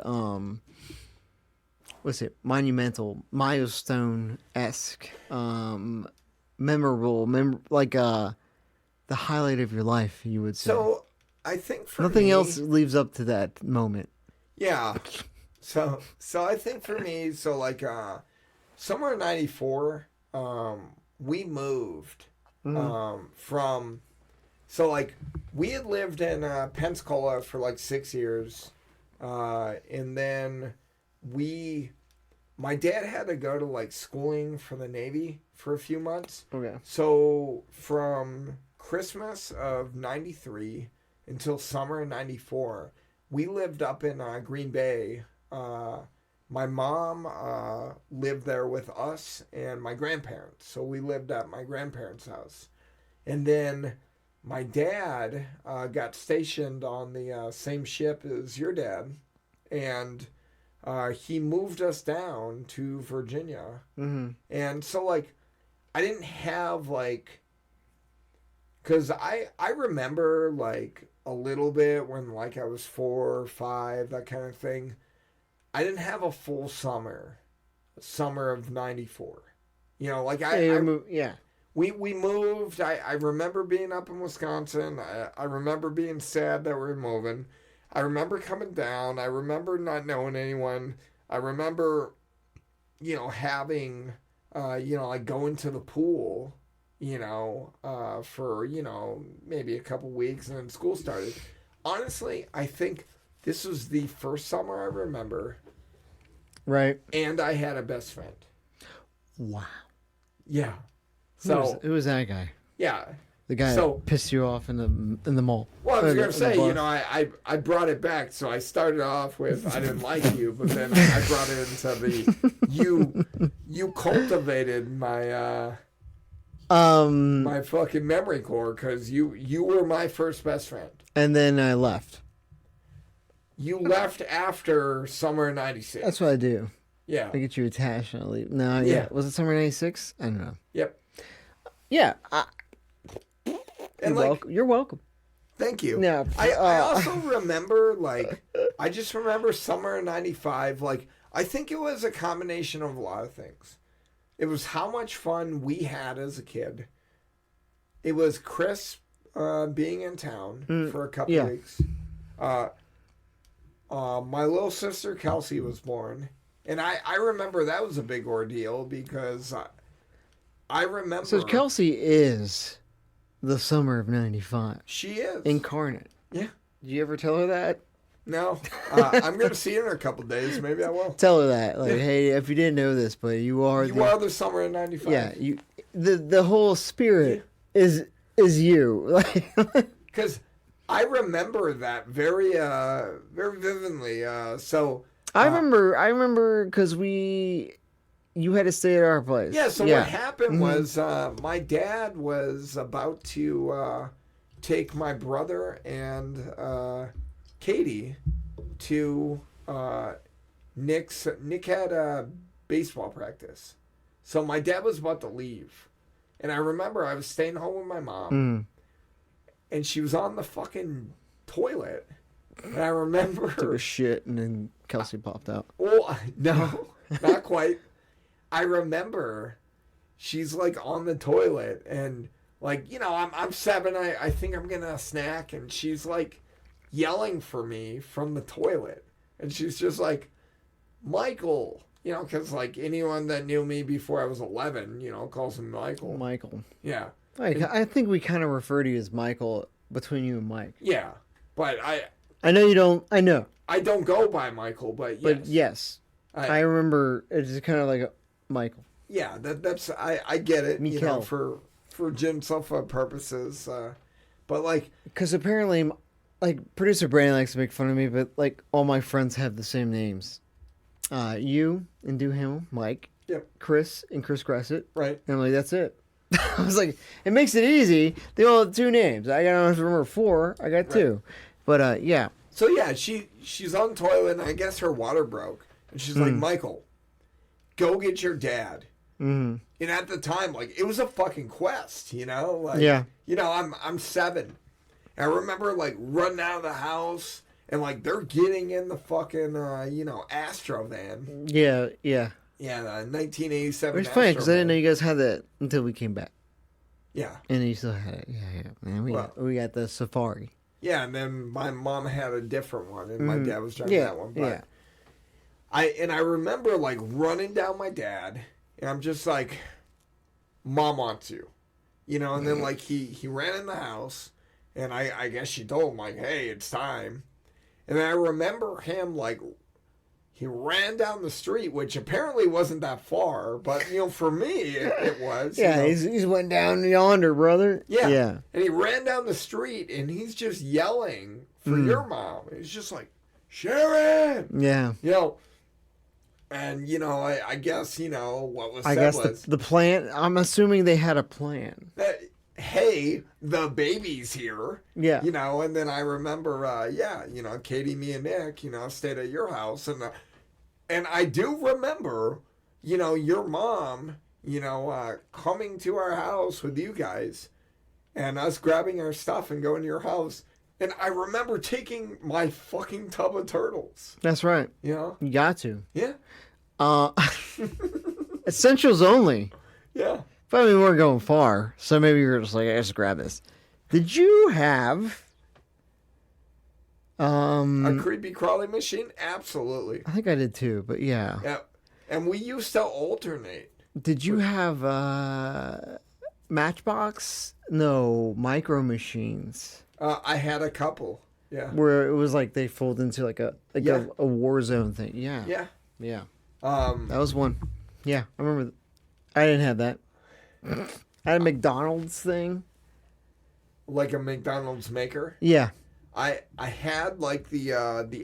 what's it? Monumental, milestone-esque, memorable, like the highlight of your life, you would say. So, I think for nothing else leaves up to that moment. Yeah. So I think for me, like summer of 94, we moved from. So like we had lived in Pensacola for like 6 years, and then. My dad had to go to like schooling for the Navy for a few months. Okay. So from Christmas of 93 until summer of 94, we lived up in Green Bay. My mom lived there with us and my grandparents. So we lived at my grandparents' house. And then my dad got stationed on the same ship as your dad. And... he moved us down to Virginia. Mm-hmm. And so, like, I didn't have, like... Because I remember, like, a little bit when, like, I was 4 or 5, that kind of thing. I didn't have a full summer of 94. You know, like, We moved. I remember being up in Wisconsin. I remember being sad that we were moving. I remember coming down. I remember not knowing anyone. I remember, you know, having, like going to the pool, for, maybe a couple weeks, and then school started. Honestly, I think this was the first summer I remember. Right. And I had a best friend. Wow. Yeah. So who was that guy? Yeah. The guy that pissed you off in the mall. Well, I was going to say, I brought it back. So I started off with, I didn't like you, but then I brought it into the, you cultivated my, my fucking memory core because you were my first best friend. And then I left. You left after summer of '96. That's what I do. Yeah. I get you attached and I leave. No, Yeah. yeah. Was it summer '96? I don't know. Yep. Yeah. And like, You're welcome. thank you. Yeah. I also remember, like, I just remember summer of '95. Like, I think it was a combination of a lot of things. It was how much fun we had as a kid. It was Chris being in town for a couple weeks. My little sister Kelsey was born. And I remember that was a big ordeal because I remember... So Kelsey is the summer of '95. She is. Incarnate. Yeah. Did you ever tell her that? No. I'm going to see her in a couple days. Maybe I will. Tell her that. Like, hey, if you didn't know this, but you are the summer of '95. Yeah. The whole spirit is you. Because I remember that very vividly. I remember because you had to stay at our place. Yeah, so what happened was my dad was about to take my brother and Katie to Nick had a baseball practice. So my dad was about to leave. And I remember I was staying home with my mom. And she was on the fucking toilet. And I remember... Took a shit and then Kelsey popped out. Oh, no, not quite. I remember she's like on the toilet and like, you know, I'm 7. I think I'm going to snack. And she's like yelling for me from the toilet. And she's just like, Michael, you know, because like anyone that knew me before I was 11, you know, calls him Michael. Michael. Yeah. I think we kind of refer to you as Michael between you and Mike. Yeah. But I know you don't. I know. I don't go by Michael, but yes. But yes. I remember it's just kind of like a Michael. Yeah, that's I get it. Mikkel. You know, for Jim Sofa purposes. But like, because apparently, like producer Brandon likes to make fun of me, but like all my friends have the same names. You and Do Hamill, Mike. Yep. Chris and Chris Gressett. Right. And I'm like, that's it. I was like, it makes it easy. They all have 2 names. I don't have to remember 4. I got 2. But yeah. So yeah, she's on the toilet and I guess her water broke. And she's like, Michael, go get your dad. Mm-hmm. And at the time, like, it was a fucking quest, you know? Like, you know, I'm 7. And I remember, like, running out of the house and, like, they're getting in the fucking, you know, Astro van. Yeah, yeah. Yeah, the 1987 It's funny because I didn't know you guys had that until we came back. Yeah. And you still had it. Yeah. Man, we got the Safari. Yeah, and then my mom had a different one, and my dad was driving that one. But yeah. I remember, like, running down my dad, and I'm just like, Mom wants you. You know, and then, like, he ran in the house, and I guess she told him, like, hey, it's time. And then I remember him, like, he ran down the street, which apparently wasn't that far, but, you know, for me, it was. Yeah, you know? he's went down yonder, brother. Yeah. And he ran down the street, and he's just yelling for your mom. He's just like, Sharon! Yeah. You know, and, you know, I guess, you know, what was I said guess was... the plan, I'm assuming they had a plan. That, hey, the baby's here. Yeah. You know, and then I remember, you know, Katie, me, and Nick, you know, stayed at your house, and I do remember, you know, your mom, you know, coming to our house with you guys and us grabbing our stuff and going to your house. And I remember taking my fucking tub of turtles. That's right. You know? You got to. Yeah. Essentials only. Yeah. But I mean, we weren't going far. So maybe you're just like, I just grab this. Did you have... a creepy crawling machine? Absolutely. I think I did too, but yeah. Yeah. And we used to alternate. Did you have Matchbox? No, Micro Machines. I had a couple. Yeah. Where it was like they fold into like a war zone thing. Yeah. Yeah. Yeah. That was one. Yeah, I remember. I didn't have that. I had a McDonald's thing. Like a McDonald's maker? Yeah. I had like the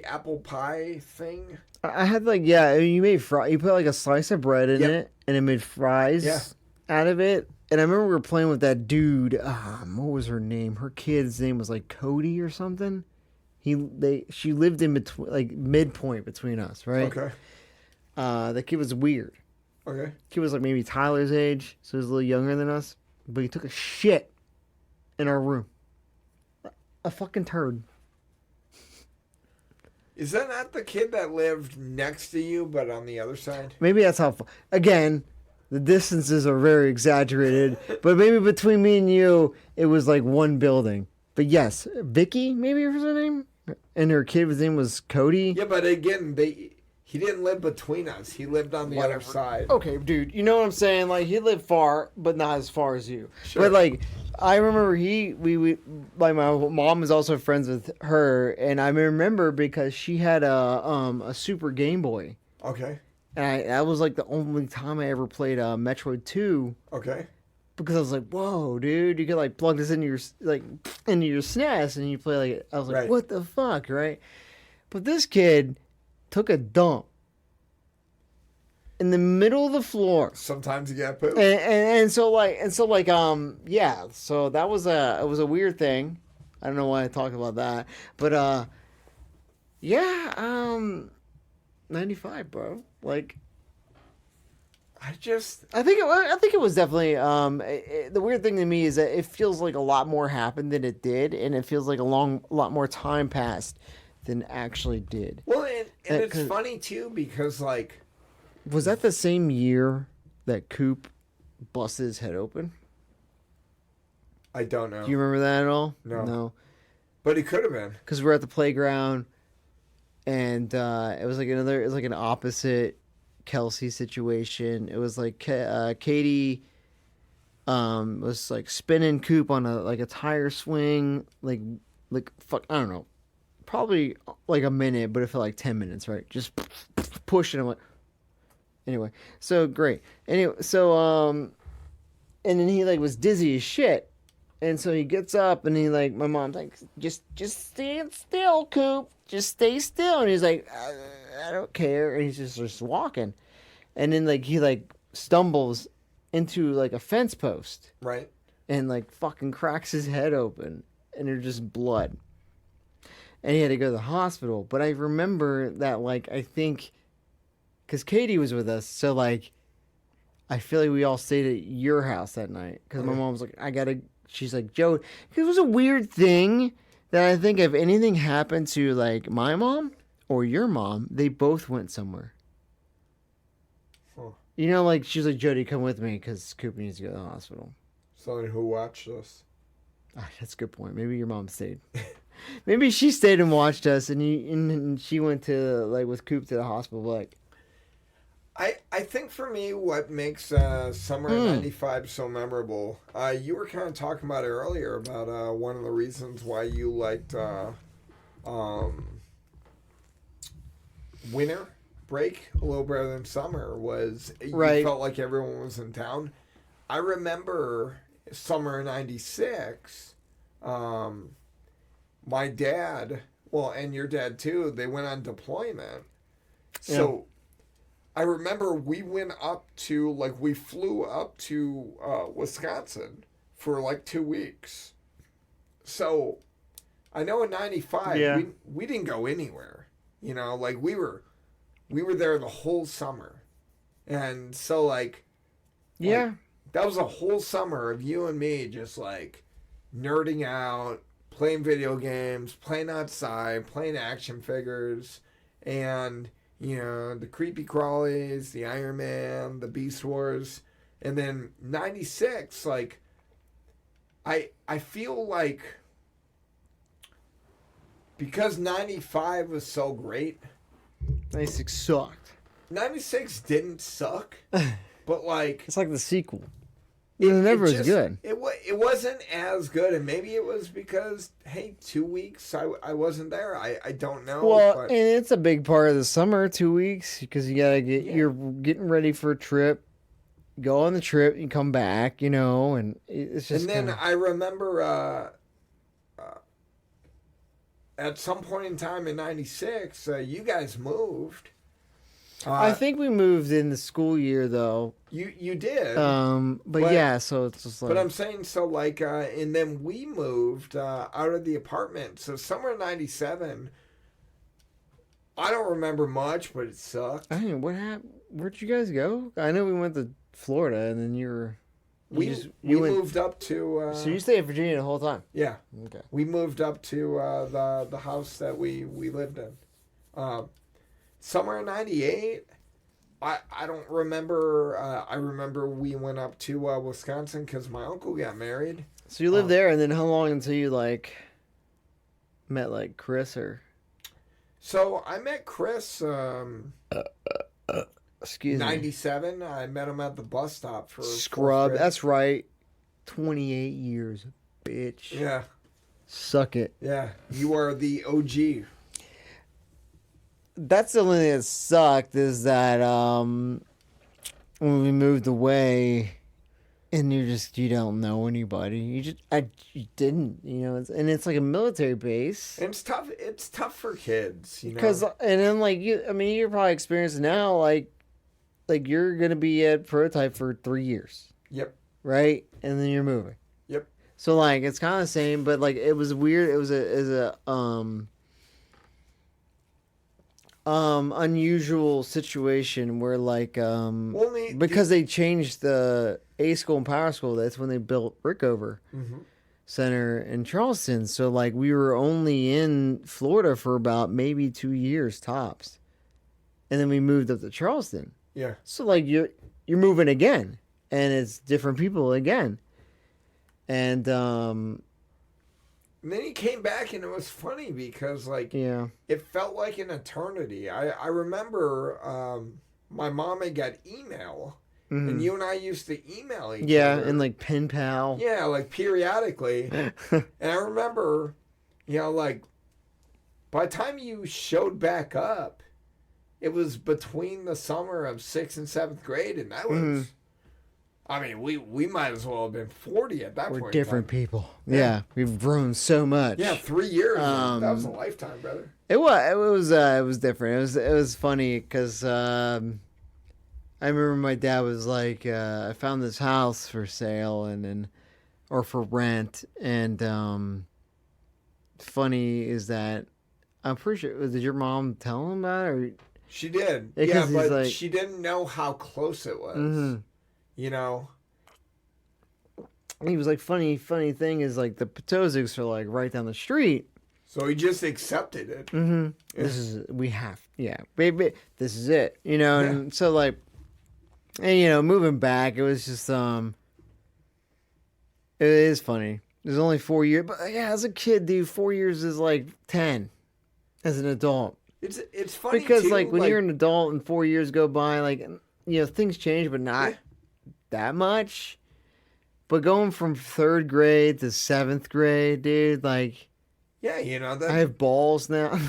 apple pie thing. I had like you made you put like a slice of bread in it and it made fries out of it. And I remember we were playing with that dude. What was her name? Her kid's name was like Cody or something. She lived in between, like midpoint between us, right? Okay. The kid was weird. Okay. Kid was like maybe Tyler's age, so he was a little younger than us. But he took a shit in our room. A fucking turd. Is that not the kid that lived next to you, but on the other side? Maybe that's how. Again, the distances are very exaggerated, but maybe between me and you, it was like one building. But yes, Vicky, maybe was her name, and her kid's name was Cody. Yeah, but again, he didn't live between us. He lived on the other side. Okay, dude, you know what I'm saying? Like, he lived far, but not as far as you. Sure. But like, I remember we like my mom was also friends with her, and I remember because she had a Super Game Boy, Okay. and that was like the only time I ever played Metroid 2. Okay. Because I was like, whoa, dude, you could like plug this into your SNES and you play like, I was like, Right. what the fuck, right? But this kid took a dump in the middle of the floor. Sometimes you get poop. And so yeah, so it was a weird thing. I don't know why I talked about that, but yeah, 95, bro. Like, I think it was definitely the weird thing to me is that it feels like a lot more happened than it did, and it feels like a lot more time passed than actually did. Well, and it's funny too because like, was that the same year that Coop busted his head open? I don't know. Do you remember that at all? No. But it could have been. Because we're at the playground, and it was like an opposite Kelsey situation. It was like Katie was like spinning Coop on a tire swing, like fuck, I don't know, probably like a minute, but it felt like 10 minutes, right? Just pushing him. Anyway, so great. Anyway, so and then he like was dizzy as shit, and so he gets up and he like, my mom's like, just stand still, Coop, just stay still, and he's like, I don't care, and he's just walking, and then like he like stumbles into like a fence post, Right. and like fucking cracks his head open, and there's just blood, and he had to go to the hospital. But I remember that, like, I think because Katie was with us, so like I feel like we all stayed at your house that night because my mom was like, she's like, Joe, it was a weird thing that I think if anything happened to like my mom or your mom, they both went somewhere. Huh. You know, like, she's like, Jody, come with me because Coop needs to go to the hospital. So who watched this? Ah, that's a good point. Maybe your mom stayed. Maybe she stayed and watched us, and she went to like with Coop to the hospital. Like, I think for me, what makes summer of '95 so memorable, you were kind of talking about it earlier about one of the reasons why you liked winter break a little better than summer was you felt like everyone was in town. I remember summer of '96. My dad, well, and your dad too, they went on deployment. So I remember we went up to, like, we flew up to Wisconsin for like 2 weeks. So I know in '95 we didn't go anywhere. You know, like we were there the whole summer. And so like that was a whole summer of you and me just like nerding out, playing video games, playing outside, playing action figures, and, you know, the Creepy Crawlies, the Iron Man, the Beast Wars. And then '96, like, I feel like because '95 was so great, '96 sucked. '96 didn't suck, but like, it's like the sequel. It never was good. It wasn't as good, and maybe it was because, hey, 2 weeks I wasn't there. I don't know. Well, but and it's a big part of the summer, 2 weeks, because you gotta you're getting ready for a trip, go on the trip, and come back, you know, and it's just. And then I remember at some point in time in '96, you guys moved, I think we moved in the school year though. You did. But yeah, so it's just like. But I'm saying so like, and then we moved out of the apartment. So summer of '97. I don't remember much, but it sucked. I mean, what happened? Where'd you guys go? I know we went to Florida, and then we moved up to. So you stayed in Virginia the whole time? Yeah. Okay. We moved up to the house that we lived in. Summer of '98. I don't remember. I remember we went up to Wisconsin because my uncle got married. So you lived there, and then how long until you like met like Chris or? So I met Chris. Excuse me. '97. I met him at the bus stop for Scrub. That's right. 28 years, bitch. Yeah. Suck it. Yeah. You are the OG. That's the only thing that sucked is that when we moved away, and you don't know anybody. You didn't, and it's like a military base. And it's tough for kids, Because and then like you're probably experiencing now like you're gonna be at Prototype for 3 years. Yep. Right, and then you're moving. Yep. So like it's kind of the same, but like it was weird. It was a unusual situation where like because they changed the A school and power school. That's when they built Rickover Center in Charleston. So like we were only in Florida for about maybe 2 years tops, and then we moved up to Charleston. Yeah. So like you're moving again, and it's different people again, and then he came back, and it was funny because, like, it felt like an eternity. I remember my mom had got email, and you and I used to email each other. Yeah, and, like, pen pal. Yeah, like, periodically. And I remember, like, by the time you showed back up, it was between the summer of 6th and 7th grade, and that was... I mean, we might as well have been 40 at that point. We're different people. Yeah, we've grown so much. Yeah, 3 years. That was a lifetime, brother. It was different. It was funny because I remember my dad was like, I found this house for sale or for rent, and funny is that I'm pretty sure, did your mom tell him about it? Or? She did. Yeah, but she didn't know how close it was. He was like, funny thing is like the Potozics are like right down the street. So he just accepted it. Mm-hmm. Baby, this is it. And so like, and moving back, it was just it is funny. There's only 4 years, but yeah, as a kid, dude, 4 years is like 10 as an adult. It's funny because too, like when you're an adult and 4 years go by, like things change, but not that much. But going from 3rd grade to 7th grade, dude, like, that I have balls now.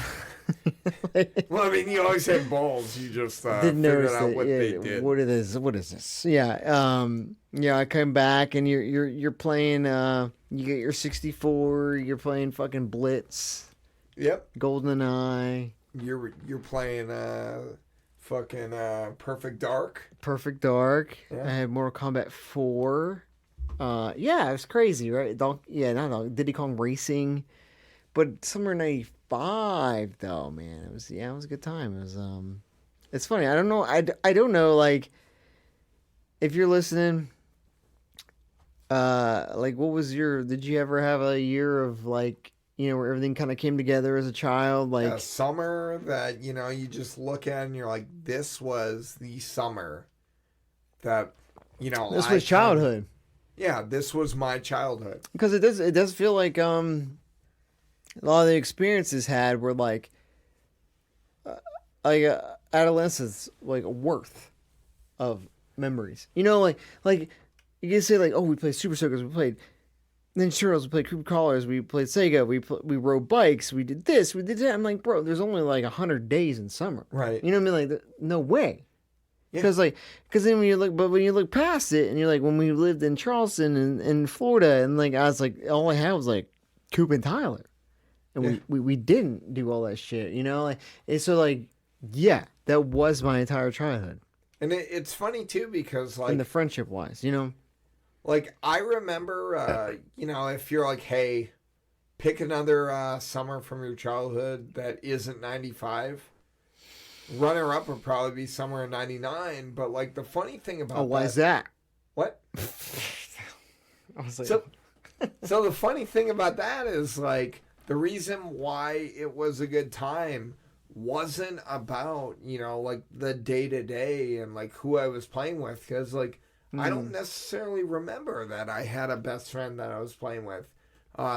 Well, I mean, you always had balls. You just didn't figured notice out what they did. What is this? Yeah, I come back and you're playing. You get your 64. You're playing fucking Blitz. Yep. GoldenEye. You're playing fucking Perfect Dark. Perfect Dark. Yeah. I had Mortal Kombat 4. Yeah, it was crazy, right? Diddy Kong Racing, but summer '95 though, man, it was a good time. It was it's funny. I don't know. I don't know. Like, if you're listening, like, what was did you ever have a year of like, where everything kind of came together as a child? Like a summer that you just look at and you're like, this was the summer that this was childhood. Yeah, this was my childhood. Because it does feel like a lot of the experiences had were like adolescence, like a worth of memories. Like you can say like, oh, we played Super Soakers, we played Ninja Turtles, we played Creepy Crawlers, we played Sega, we rode bikes, we did this, we did that. I'm like, bro, there's only like 100 days in summer, right? You know what I mean? Like, no way. Because then when you look past it, and you're like, when we lived in Charleston and Florida, and like I was like, all I had was like Coop and Tyler, and we didn't do all that shit, like, and so like, yeah, That was my entire childhood. And it's funny too because like And the friendship wise, you know? like I remember if you're like, hey, pick another summer from your childhood that isn't 95. Runner up would probably be somewhere in 99, but like the funny thing about why is that? What? I was like, so the funny thing about that is like the reason why it was a good time wasn't about, like the day to day and like who I was playing with. Because like I don't necessarily remember that I had a best friend that I was playing with.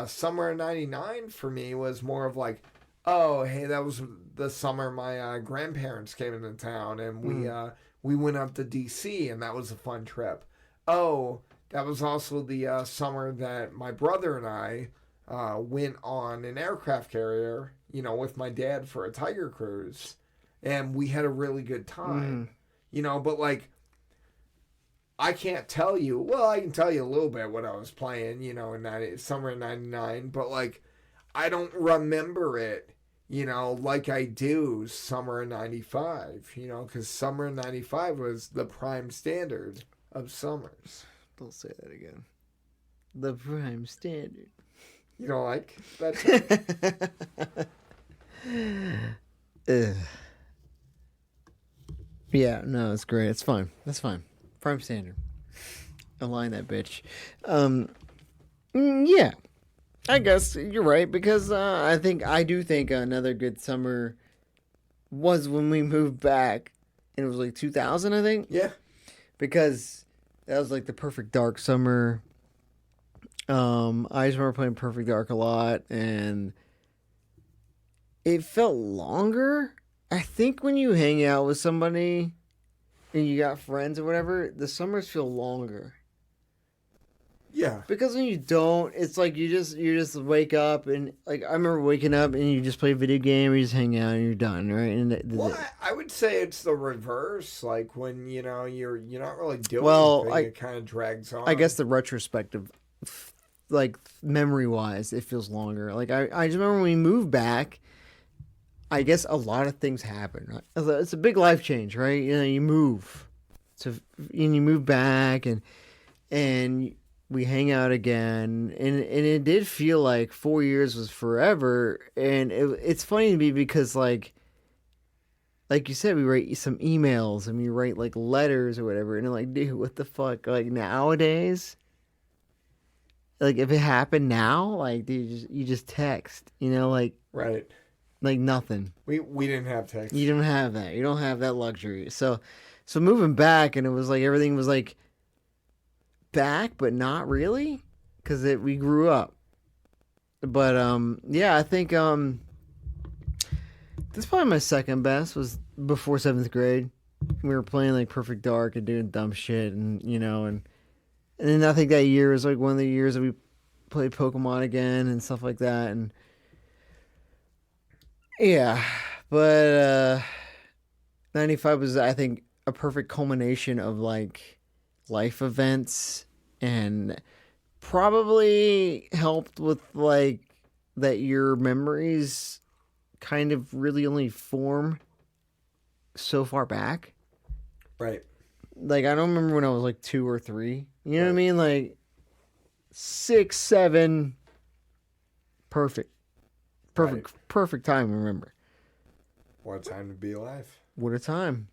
Summer of 99 for me was more of like, oh, hey, that was the summer my grandparents came into town and we went up to DC and that was a fun trip. Oh, that was also the summer that my brother and I went on an aircraft carrier, with my dad for a Tiger cruise, and we had a really good time, but like, I can't tell you, well, I can tell you a little bit what I was playing, in summer of 99, but like, I don't remember it, like I do summer of 95, because summer of 95 was the prime standard of summers. Don't say that again. The prime standard. You don't like that? Yeah, no, it's great. It's fine. That's fine. Prime standard. Align that bitch. Yeah. I guess you're right because I do think another good summer was when we moved back, and it was like 2000, I think. Yeah. Because that was like the Perfect Dark summer. I just remember playing Perfect Dark a lot, and it felt longer. I think when you hang out with somebody and you got friends or whatever, the summers feel longer. Yeah. Because when you don't, it's like you just wake up and like I remember waking up and you just play a video game, or you just hang out and you're done, right? And well, I would say it's the reverse. Like when you're not really doing anything, it kind of drags on. I guess the retrospective, like memory wise, it feels longer. Like I just remember when we moved back. I guess a lot of things happen. Right? It's a big life change, right? You move, and you move back, and we hang out again, and it did feel like 4 years was forever. And it's funny to me because like you said, we write some emails and we write like letters or whatever, and I'm like, dude, what the fuck? Like nowadays, like if it happened now, like dude, you just text, like right. Like nothing. We didn't have text. You don't have that. You don't have that luxury. So moving back, and it was like everything was like back, but not really, because we grew up. But yeah, I think that's probably my second best was before 7th grade. We were playing like Perfect Dark and doing dumb shit, and and then I think that year was like one of the years that we played Pokemon again and stuff like that, and. Yeah, but 95 was, I think, a perfect culmination of like life events, and probably helped with like that your memories kind of really only form so far back. Right. Like I don't remember when I was like 2 or 3. You know what I mean? Like 6, 7, perfect. Perfect time, remember. What a time to be alive. What a time.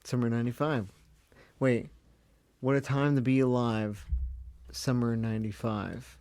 Summer 95. Wait. What a time to be alive. Summer 95.